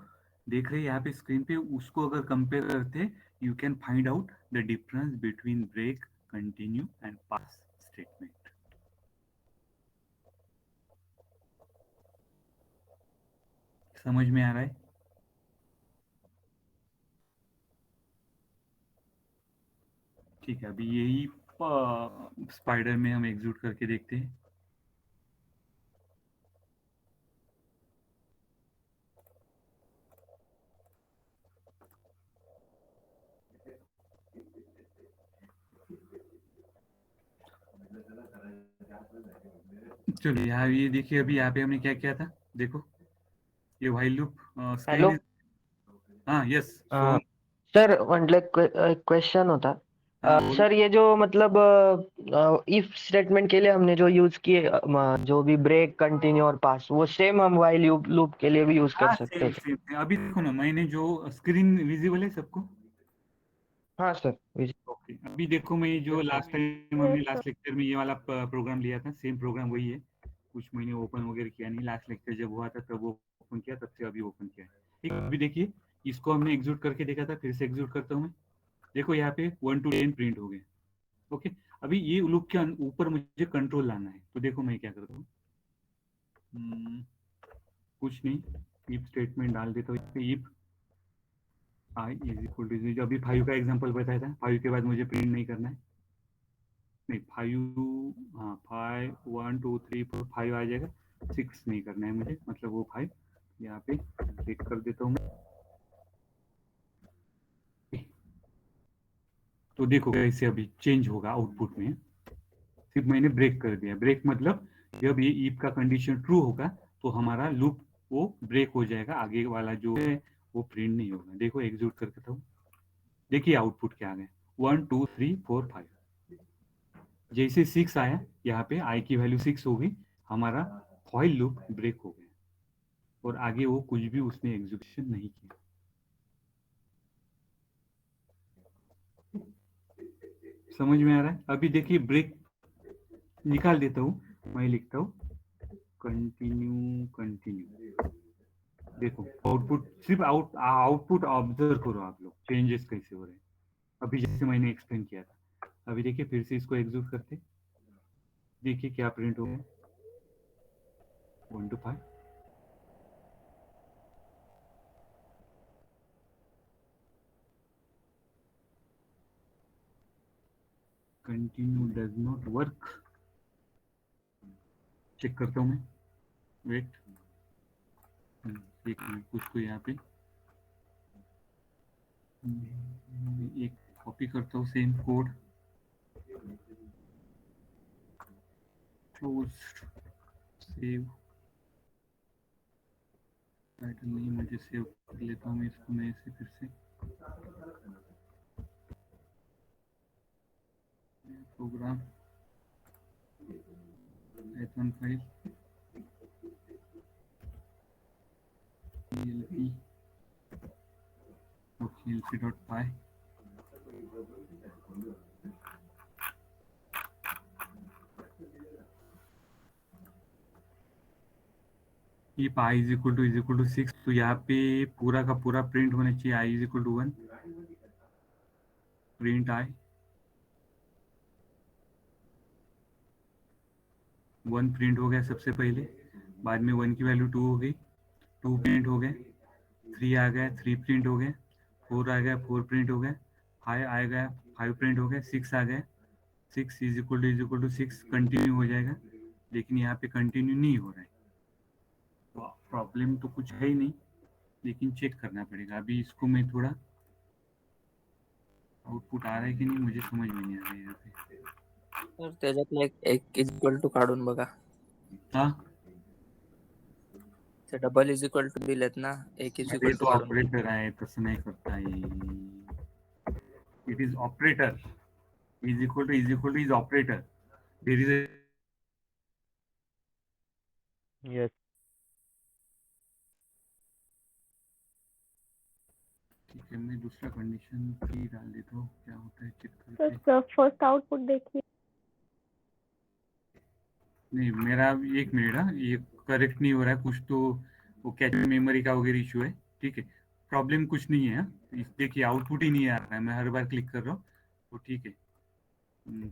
यहाँ पे स्क्रीन पे, उसको अगर कंपेयर करते हैं you can find out the difference between break, continue and pass statement. समझ में आ रहा है? ठीक है, अभी यही स्पाइडर में हम एग्जीक्यूट करके देखते हैं। चलिए यहाँ ये देखिए, अभी यहाँ पे हमने क्या किया था, देखो ये व्हाइल लूप हेलो। हाँ यस सर म्हटलं क्वेश्चन होता हाँ बोल सर ये जो मतलब इफ स्टेटमेंट के लिए हमने जो यूज किए जो भी ब्रेक कंटिन्यू और पास वो सेम हम वाइल लूप के लिए भी यूज कर हाँ सकते सेम हैं सेम अभी देखो ना मैंने जो स्क्रीन विजिबल है सबको हाँ सर ओके अभी देखो मैं जो लास्ट टाइम हमने Yes, sir. लास्ट लेक्चर में ये वाला प्रोग्राम लिया था सेम प्रोग्राम वही है कुछ महीने ओपन वगैरह किया नहीं लास्ट लेक्चर जब हुआ था तब ओपन किया तब से अभी ओपन किया है ठीक है अभी देखिए इसको हमने एग्जीक्यूट करके देखा था फिर से एग्जीक्यूट करता हूँ मैं देखो यहाँ पे 1 to 10 प्रिंट हो गए ओके अभी ये लूप के ऊपर मुझे कंट्रोल लाना है तो देखो मैं क्या करता हूँ कुछ नहीं इफ स्टेटमेंट डाल देता हूँ if I is equal to जो अभी 5 का एग्जांपल बताया था 5 के बाद मुझे प्रिंट नहीं करना है नहीं 5 हाँ 5 1 2 3 4 5 आ जाएगा 6 नहीं करना है मुझे मतलब वो 5 यहाँ पे चेक कर देता हूँ मैं तो देखो कैसे अभी चेंज होगा आउटपुट में सिर्फ मैंने ब्रेक कर दिया ब्रेक मतलब जब ये इफ का कंडीशन ट्रू होगा तो हमारा लूप वो ब्रेक हो जाएगा आगे वाला जो है वो प्रिंट नहीं होगा देखो एग्जीक्यूट करके था देखिए आउटपुट क्या आ गया 1 2 3 4 5 जैसे 6 आया यहाँ पे आई की वैल्यू 6 हो गई हमारा फॉइल लूप ब्रेक हो गया और आगे वो कुछ भी उसने एग्जीक्यूशन नहीं किया समझ में आ रहा है अभी देखिए ब्रेक निकाल देता हूँ मैं लिखता हूँ कंटिन्यू कंटिन्यू देखो आउटपुट सिर्फ आउटपुट ऑब्जर्व करो आप लोग चेंजेस कैसे हो रहे हैं अभी जैसे मैंने एक्सप्लेन किया था अभी देखिए फिर से इसको एग्जीक्यूट करते देखिए क्या प्रिंट हो गया 1 to 5 continue does not work check करता हूँ मैं वेट एक मिनट कुछ तो यहाँ पे एक कॉपी करता हूँ same code close save title नहीं मुझे सेव कर लेता हूँ मैं इसको मैं इसे फिर से program Python file plt plt.py if I is equal to 6 तो यहाँ पे पूरा का पूरा प्रिंट होना चाहिए I is equal to 1 print I 1 print हो गया सबसे पहले बाद में 1 की वैल्यू 2 हो गई 2 प्रिंट हो गए 3 आ गया 3 प्रिंट हो गए 4 आ गया 4 प्रिंट हो गया 5 आ गया 5 प्रिंट हो गया 6 आ गया 6 इज इक्वल टू 6 कंटिन्यू हो जाएगा लेकिन यहाँ पे कंटिन्यू नहीं हो रहा है प्रॉब्लम तो कुछ है ही नहीं लेकिन चेक करना पड़ेगा अभी इसको मैं थोड़ा आउटपुट आ रहा है की नहीं मुझे समझ में नहीं आ रहा है यहाँ पे सर त्याच्यातलं एक इज इक्वल टू काढून बघा हाँ ते डबल इज इक्वल टू दिलेत ना एक इज अरे इक्वल तो टू काढून ऑपरेटर आहे तसं नाही करता it is operator is equal to is operator there is yes ठीक है मैं दूसरा कंडीशन भी डाल देता हूँ क्या होता है चेक सर करके फर्स्ट आउटपुट देखिए नहीं मेरा एक मिनट हाँ ये करेक्ट नहीं हो रहा है कुछ तो वो कैच मेमोरी का वगैरह इशू है ठीक है प्रॉब्लम कुछ नहीं है हाँ? देखिए आउटपुट ही नहीं आ रहा है मैं हर बार क्लिक कर रहा हूँ तो ठीक है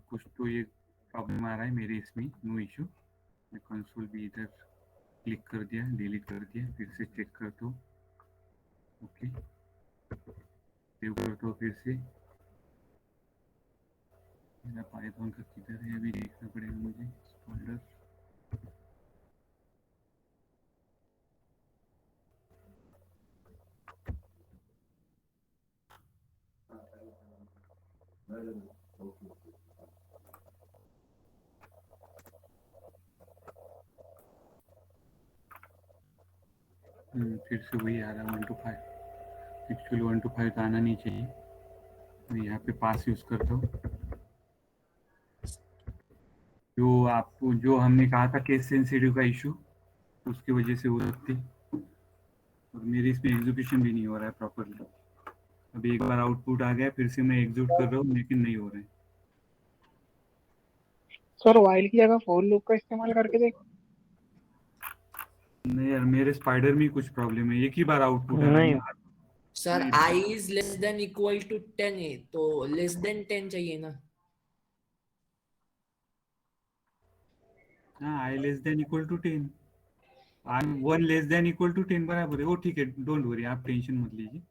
कुछ तो ये प्रॉब्लम आ रहा है मेरे इसमें नो इशू मैं कंसोल भी इधर क्लिक कर दिया डिलीट कर दिया फिर से चेक करता हूँ ओके सेव करता हूँ फिर से मेरा पाइथन का किधर है अभी देखना पड़ेगा मुझे फोल्डर फिर से वही आ रहा है 1 to 5 एक्चुअली 1 to 5 तो आना नहीं चाहिए। मैं यहाँ पे पास यूज करता हूँ। जो हमने कहा था केस सेंसिटिव का इशू, उसकी वजह से हो सकती, और मेरी इसमें एग्जीक्यूशन भी नहीं हो रहा है प्रॉपरली। अभी एक बार आउटपुट आ गया, फिर से मैं एग्जीक्यूट कर रहा हूँ लेकिन नहीं हो रहा है। सर वाइल की जगह फॉर लूप का इस्तेमाल करके देख। नहीं यार, मेरे स्पाइडर में कुछ प्रॉब्लम है, एक ही बार आउटपुट आ रहा नहीं। है। Sir I is less than equal to 10 है तो लेस देन 10 चाहिए ना। हाँ, I less than equal to 10, I 1 less than equal to 10 बराबर है। वो ठीक है, डोंट वरी, आप टेंशन मत लीजिए।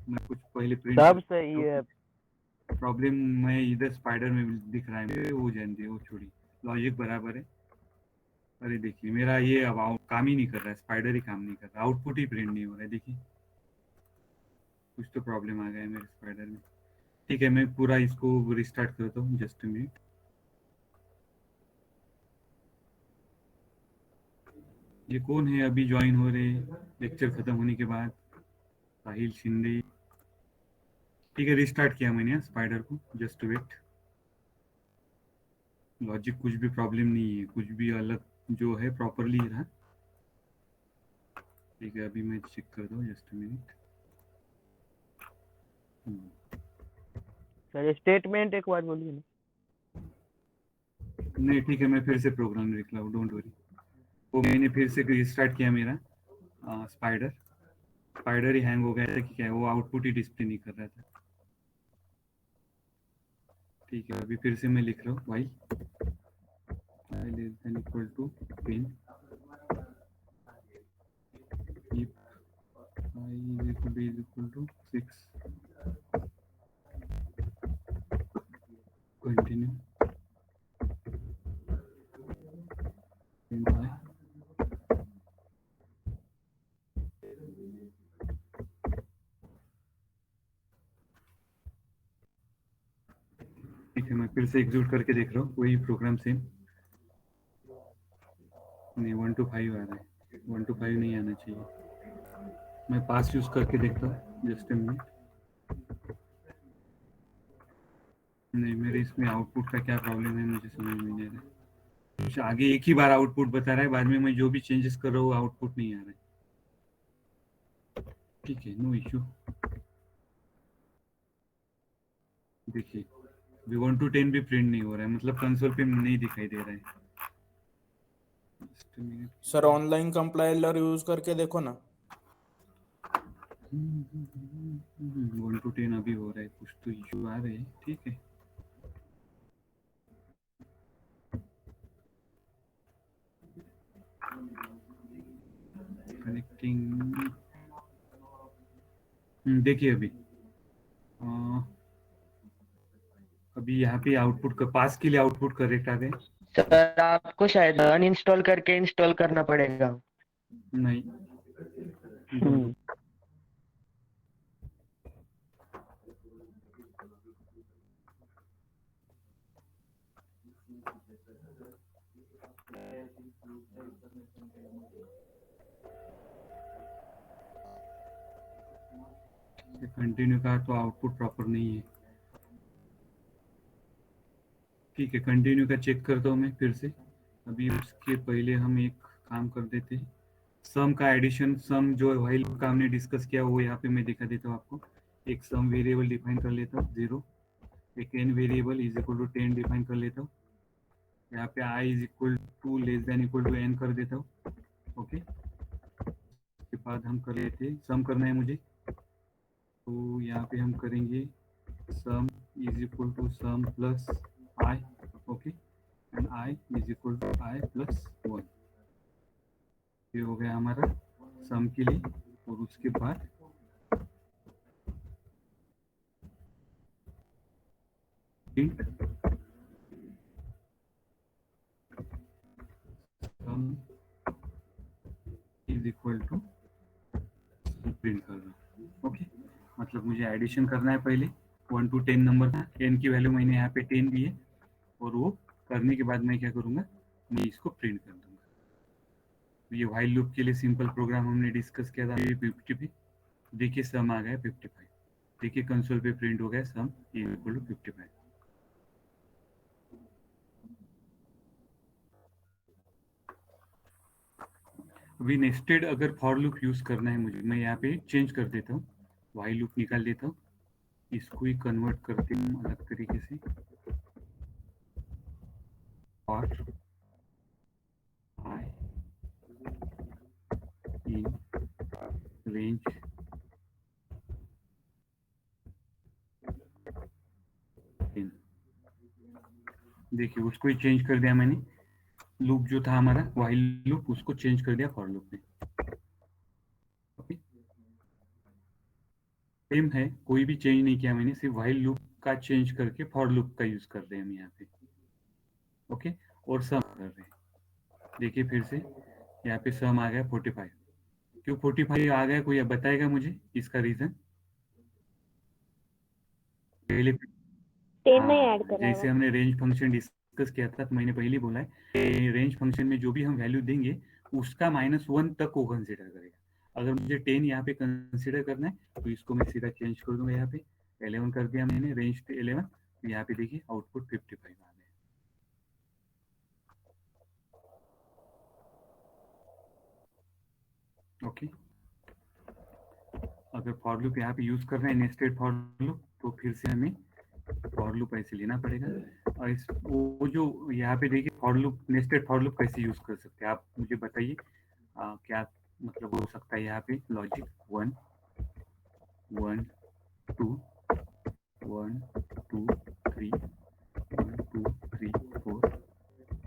मैं कुछ पहले प्रिंट सब सही है। प्रॉब्लम मैं इधर स्पाइडर में दिख रहा है, वो जानते वो छोड़ी, लॉजिक बराबर है। अरे देखिए मेरा ये अब काम ही नहीं कर रहा है, स्पाइडर ही काम नहीं कर रहा, आउटपुट ही प्रिंट नहीं हो रहा है। देखिए कुछ तो प्रॉब्लम आ गया है मेरे स्पाइडर में। ठीक है, मैं पूरा इसको रिस्टार्ट करता हूँ, जस्ट मिनट। ये कौन है अभी ज्वाइन हो रहे लेक्चर खत्म होने के बाद? साहिल शिंदे। ठीक है, रिस्टार्ट किया मैंने स्पाइडर को, जस्ट वेट। लॉजिक कुछ भी प्रॉब्लम नहीं है, कुछ भी अलग जो है प्रॉपरली रहा। ठीक है, अभी मैं चेक कर दूँ, जस्ट मिनट। सर स्टेटमेंट एक बार बोलिए ना। नहीं ठीक है, मैं फिर से प्रोग्राम लिख रहा हूँ, डोंट वरी। वो मैंने फिर से रिस्टार्ट किया मेरा स्पाइडर ही हैंग हो गया था कि क्या, वो आउटपुट ही डिस्प्ले नहीं कर रहा था। ठीक है, अभी फिर से मैं लिख रहा हूँ while I less than equal to 10 if I is equal to 6 continue and I ठीक है, मैं फिर से एग्जीक्यूट करके देख रहा हूँ, वही प्रोग्राम सेम। नहीं 1 to 5 आ रहा है, 1 to 5 नहीं आना चाहिए। मैं पास यूज करके देखता हूँ, जस्ट मिनट। नहीं, मेरे इसमें आउटपुट का क्या प्रॉब्लम है मुझे समझ में नहीं आ रहा है। कुछ आगे एक ही बार आउटपुट बता रहा है, बाद में मैं जो भी चेंजेस कर रहा हूँ आउटपुट नहीं आ रहा है। ठीक है, नो इश्यू। देखिए भी 1 to 10 भी प्रिंट नहीं हो रहा है, मतलब कंसोल पे नहीं दिखाई दे रहा है। सर ऑनलाइन कंपाइलर यूज करके देखो ना। 1 to 10 अभी हो रहा है, कुछ तो इशू आ रहे हैं। ठीक है, कनेक्टिंग। देखिए अभी यहाँ पे आउटपुट का पास के लिए आउटपुट करेक्ट आ गए। सर आपको शायद अनइंस्टॉल करके इंस्टॉल करना पड़ेगा। नहीं कंटिन्यू का तो आउटपुट प्रॉपर नहीं है। ठीक है, कंटिन्यू का चेक करता हूँ मैं फिर से। अभी उसके पहले हम एक काम कर देते हैं, सम का एडिशन, सम जो व्हाइल का हमने डिस्कस किया वो यहाँ पे मैं दिखा देता हूँ आपको। एक सम वेरिएबल डिफाइन कर लेता हूँ 0, एक N variable is equal to 10 define कर लेता हूँ। यहाँ पे I is equal to less than equal to N कर देता हूँ। ओके, उसके बाद हम कर लेते हैं, सम करना है मुझे, तो यहाँ पे हम करेंगे sum is equal to sum plus I. Okay, and I is equal to I plus 1। ये हो गया हमारा सम के लिए। और उसके बाद print sum is equal to print कर दो। ओके, मतलब मुझे एडिशन करना है पहले 1 to 10 नंबर था, n की वैल्यू मैंने यहाँ पे 10 दी है, और वो करने के बाद मैं क्या करूँगा, मैं इसको प्रिंट कर दूंगा। तो ये व्हाइल लूप के लिए सिंपल प्रोग्राम हमने डिस्कस किया था 50 पे। देखिए सम आ गया 55। देखिए कंसोल पे प्रिंट हो गया सम इक्वल टू 55। अभी नेस्टेड अगर फॉर लूप यूज करना है मुझे, मैं यहाँ पे चेंज कर देता हूँ, व्हाइल लूप निकाल देता हूँ, इसको ही कन्वर्ट करते हूँ अलग तरीके से। और आई इन रेंज इन, देखिए उसको ही चेंज कर दिया मैंने, लूप जो था हमारा व्हाइल लूप उसको चेंज कर दिया फॉर लूप में। ओके, सेम है, कोई भी चेंज नहीं किया मैंने, सिर्फ व्हाइल लूप का चेंज करके फॉर लूप का यूज कर रहे हैं हम यहाँ पे। ओके, और सम कर रहे हैं, देखिए फिर से यहाँ पे सम आ गया 45। क्यों 45 आ गया, कोई बताएगा मुझे इसका रीजन? पहले 10 नहीं ऐड करा जैसे हुआ। हमने रेंज फंक्शन डिस्कस किया था तो मैंने पहले ही बोला है, रेंज फंक्शन में जो भी हम वैल्यू देंगे उसका -1 तक को कंसिडर करेगा। अगर मुझे 10 यहाँ पे कंसिडर करना है तो इसको मैं सीधा चेंज कर दूंगा, यहाँ पे 11 कर दिया मैंने, रेंज 11, तो यहाँ पे देखिए आउटपुट 55 आ गया। ओके, अगर फॉर लूप यहाँ पे यूज कर रहे हैं नेस्टेड फॉर लूप, तो फिर से हमें फॉर लूप ऐसे लेना पड़ेगा। और इस वो जो यहाँ पे देखिए for loop, nested for loop कैसे यूज कर सकते हैं आप मुझे बताइए, क्या मतलब हो सकता है यहाँ पे लॉजिक 1 1 2 1 2 3 1 2 3 4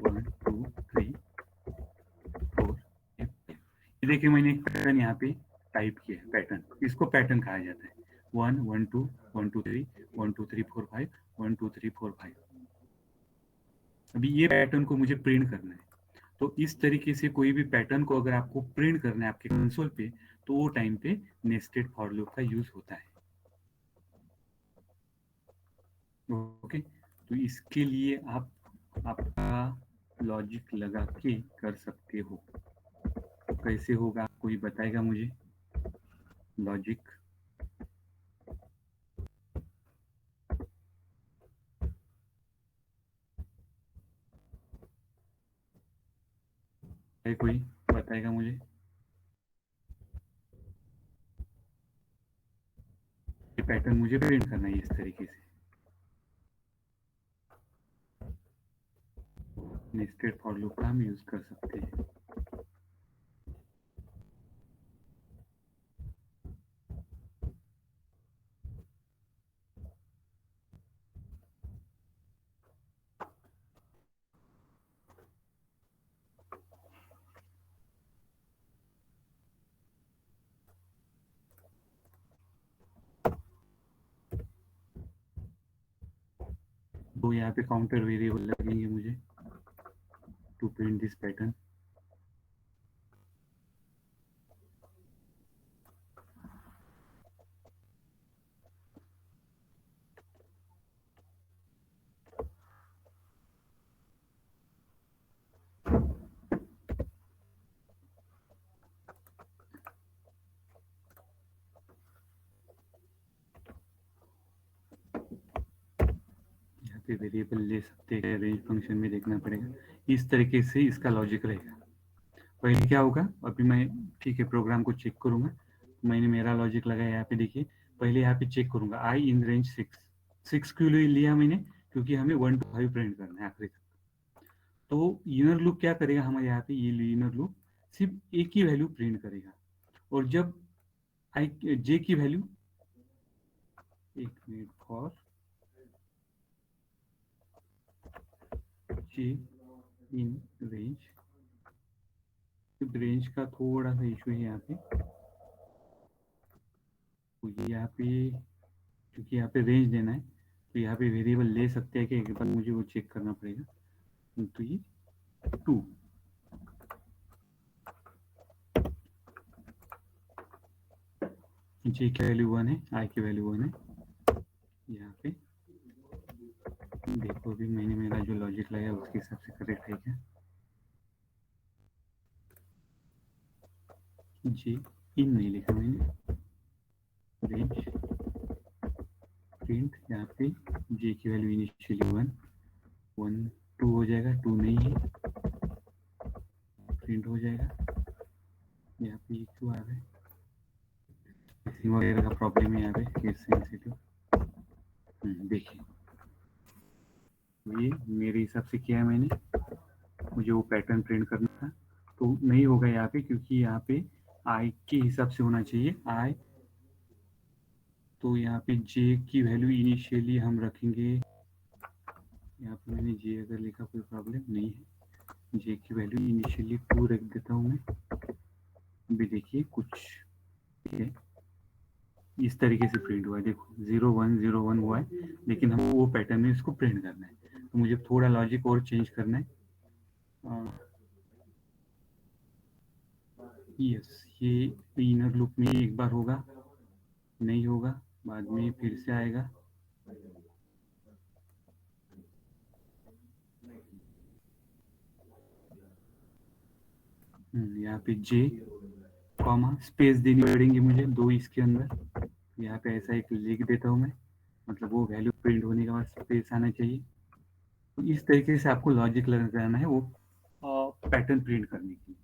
1 2 3 4। ये देखिए मैंने एक पैटर्न यहाँ पे टाइप किया है, पैटर्न, इसको पैटर्न कहा जाता है। 1 1 2 1 2 3 1 2 3 4 5 1 2 3 4 5। अभी ये पैटर्न को मुझे प्रिंट करना है, तो इस तरीके से कोई भी पैटर्न को अगर आपको प्रिंट करना है आपके कंसोल पे, तो वो टाइम पे नेस्टेड फॉर लूप का यूज होता है। ओके, तो इसके लिए आप आपका लॉजिक लगा के कर सकते हो। कैसे होगा कोई बताएगा मुझे? लॉजिक है, कोई बताएगा मुझे? ये पैटर्न मुझे प्रिंट करना है इस तरीके से, नेस्टेड फॉर लूप का हम यूज कर सकते हैं। तो यहाँ पे काउंटर वेरिएबल लगेंगे मुझे टू प्रिंट दिस पैटर्न। यहाँ पे वेरिएबल ले सकते हैं, रेंज फंक्शन में देखना पड़ेगा, इस तरीके से इसका लॉजिक रहेगा। पहले क्या होगा, अभी मैं ठीक है प्रोग्राम को चेक करूंगा, मैंने मेरा लॉजिक लगाया यहाँ पे, देखिए पहले यहाँ पे चेक करूंगा आई इन रेंज 6 क्यों लिया मैंने, क्योंकि हमें 1 to 5 प्रिंट करना है आखिरी तक। तो इनर लूप क्या करेगा हमारे यहाँ पे, ये इनर लूप सिर्फ एक ही वैल्यू प्रिंट करेगा, और जब आई जे की वैल्यू, एक minute, for J in range, range का थोड़ा सा इशू है यहाँ पे, तो यहाँ पे क्योंकि यहाँ पे रेंज देना है तो यहाँ पे वेरिएबल ले सकते हैं कि एक बार मुझे वो चेक करना पड़ेगा। तो ये 2, जे की वैल्यू 1 है, आई की वैल्यू 1 है। यहाँ पे देखो अभी मैंने मेरा जो लॉजिक लगाया उसके हिसाब से करेक्ट है क्या? जे इन नहीं लिखा मैंने, रेंज प्रिंट, यहाँ पे जे की वैल्यू इनिशियली 1 2 हो जाएगा, 2 नहीं है, प्रिंट हो जाएगा। यहाँ पे ये क्यों आ रहा है, वगैरह का प्रॉब्लम है यहाँ पे, केस सेंसिटिव। देखिए ये मेरे हिसाब से किया है मैंने, मुझे वो पैटर्न प्रिंट करना था तो नहीं होगा यहाँ पे, क्योंकि यहाँ पे आई के हिसाब से होना चाहिए आई। तो यहाँ पे जे की वैल्यू इनिशियली हम रखेंगे, यहाँ पे मैंने जे अगर लिखा कोई प्रॉब्लम नहीं है, जे की वैल्यू इनिशियली 2 रख देता हूँ मैं। अभी देखिए कुछ है इस तरीके से प्रिंट हुआ है, देखो 0 1 0 1 हुआ है, लेकिन हम वो पैटर्न में इसको प्रिंट करना है, तो मुझे थोड़ा लॉजिक और चेंज करना है। यस, ये इनर लूप में एक बार होगा, नहीं होगा, बाद में फिर से आएगा। यहाँ पे जे कॉमा स्पेस देनी पड़ेंगे मुझे 2 इसके अंदर। यहाँ पे ऐसा एक लिख देता हूँ मैं, मतलब वो वैल्यू प्रिंट होने के बाद स्पेस आना चाहिए। तो इस तरीके से आपको लॉजिक लगाना है वो पैटर्न प्रिंट करने के लिए।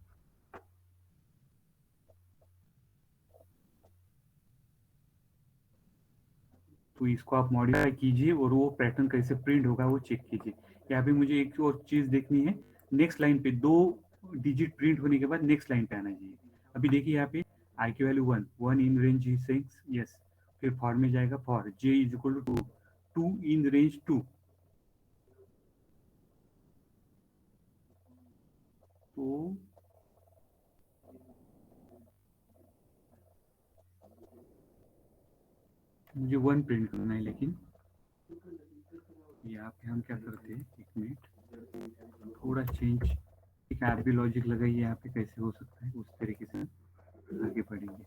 तो इसको आप मॉडिफाई कीजिए और वो पैटर्न कैसे प्रिंट होगा वो चेक कीजिए। यहाँ पे मुझे एक और चीज देखनी है, नेक्स्ट लाइन पे 2 डिजिट प्रिंट होने के बाद नेक्स्ट लाइन पे आना चाहिए। अभी देखिए यहाँ पे आई की वैल्यू 1 इन रेंज ही सिंक्स, यस, फिर फॉर में जाएगा for J is equal to 2 in range 2। तो मुझे 1 प्रिंट करना है, लेकिन यहाँ पे हम क्या करते हैं, एक मिनट, थोड़ा चेंज, एक आप भी लॉजिक लगाइए यहाँ पे कैसे हो सकता है, उस तरीके से आगे बढ़ेंगे।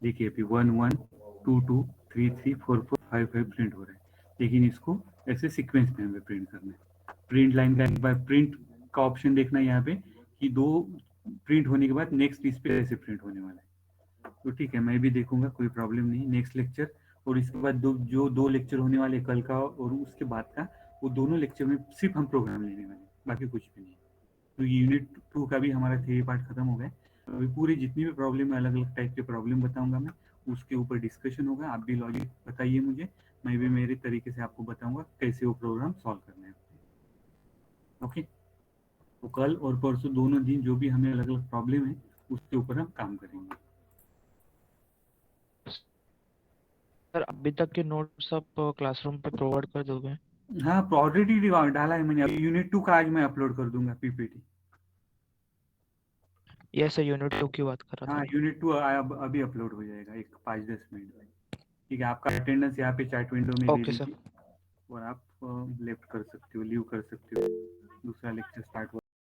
देखिए अभी 1 1 2 2 3 3 4 4 5 5 प्रिंट हो रहा है, लेकिन इसको ऐसे सीक्वेंस में हमें प्रिंट करना है। प्रिंट लाइन का एक बार प्रिंट का ऑप्शन देखना है यहाँ पे कि 2 प्रिंट होने के बाद नेक्स्ट इस पे ऐसे प्रिंट होने वाला है। तो ठीक है, मैं भी देखूंगा, कोई प्रॉब्लम नहीं। नेक्स्ट लेक्चर और इसके बाद जो 2 लेक्चर होने वाले कल का और उसके बाद का, वो दोनों लेक्चर में सिर्फ हम प्रोग्राम लेने वाले, बाकी कुछ भी नहीं। तो यूनिट 2 का भी हमारा थ्योरी पार्ट खत्म हो गया। अभी पूरी जितनी भी प्रॉब्लम है, अलग अलग टाइप के प्रॉब्लम बताऊंगा मैं, उसके ऊपर डिस्कशन होगा। आप भी लॉजिक बताइए मुझे, मैं भी मेरे तरीके से आपको बताऊंगा कैसे वो प्रोग्राम सॉल्व करना है। ओके, तो कल और परसों दोनों दिन जो भी हमें अलग अलग प्रॉब्लम है उसके ऊपर हम काम करेंगे। सर अभी तक के नोट्स आप क्लासरूम पे प्रोवाइड कर दोगे? हाँ, ऑलरेडी डाला है मैंने, यूनिट 2 का आज मैं अपलोड कर दूंगा पीपीटी। यस सर, यूनिट 2 की बात कर रहा था। हाँ, यूनिट 2 अभी अपलोड हो जाएगा एक 5-10 मिनट में। ठीक है, आपका अटेंडेंस यहाँ पे चैट विंडो में दे ओके सर। दीजिए और आप लेफ्ट कर सकते हो, लीव कर सकते हो, दूसरा लेक्चर स्टार्ट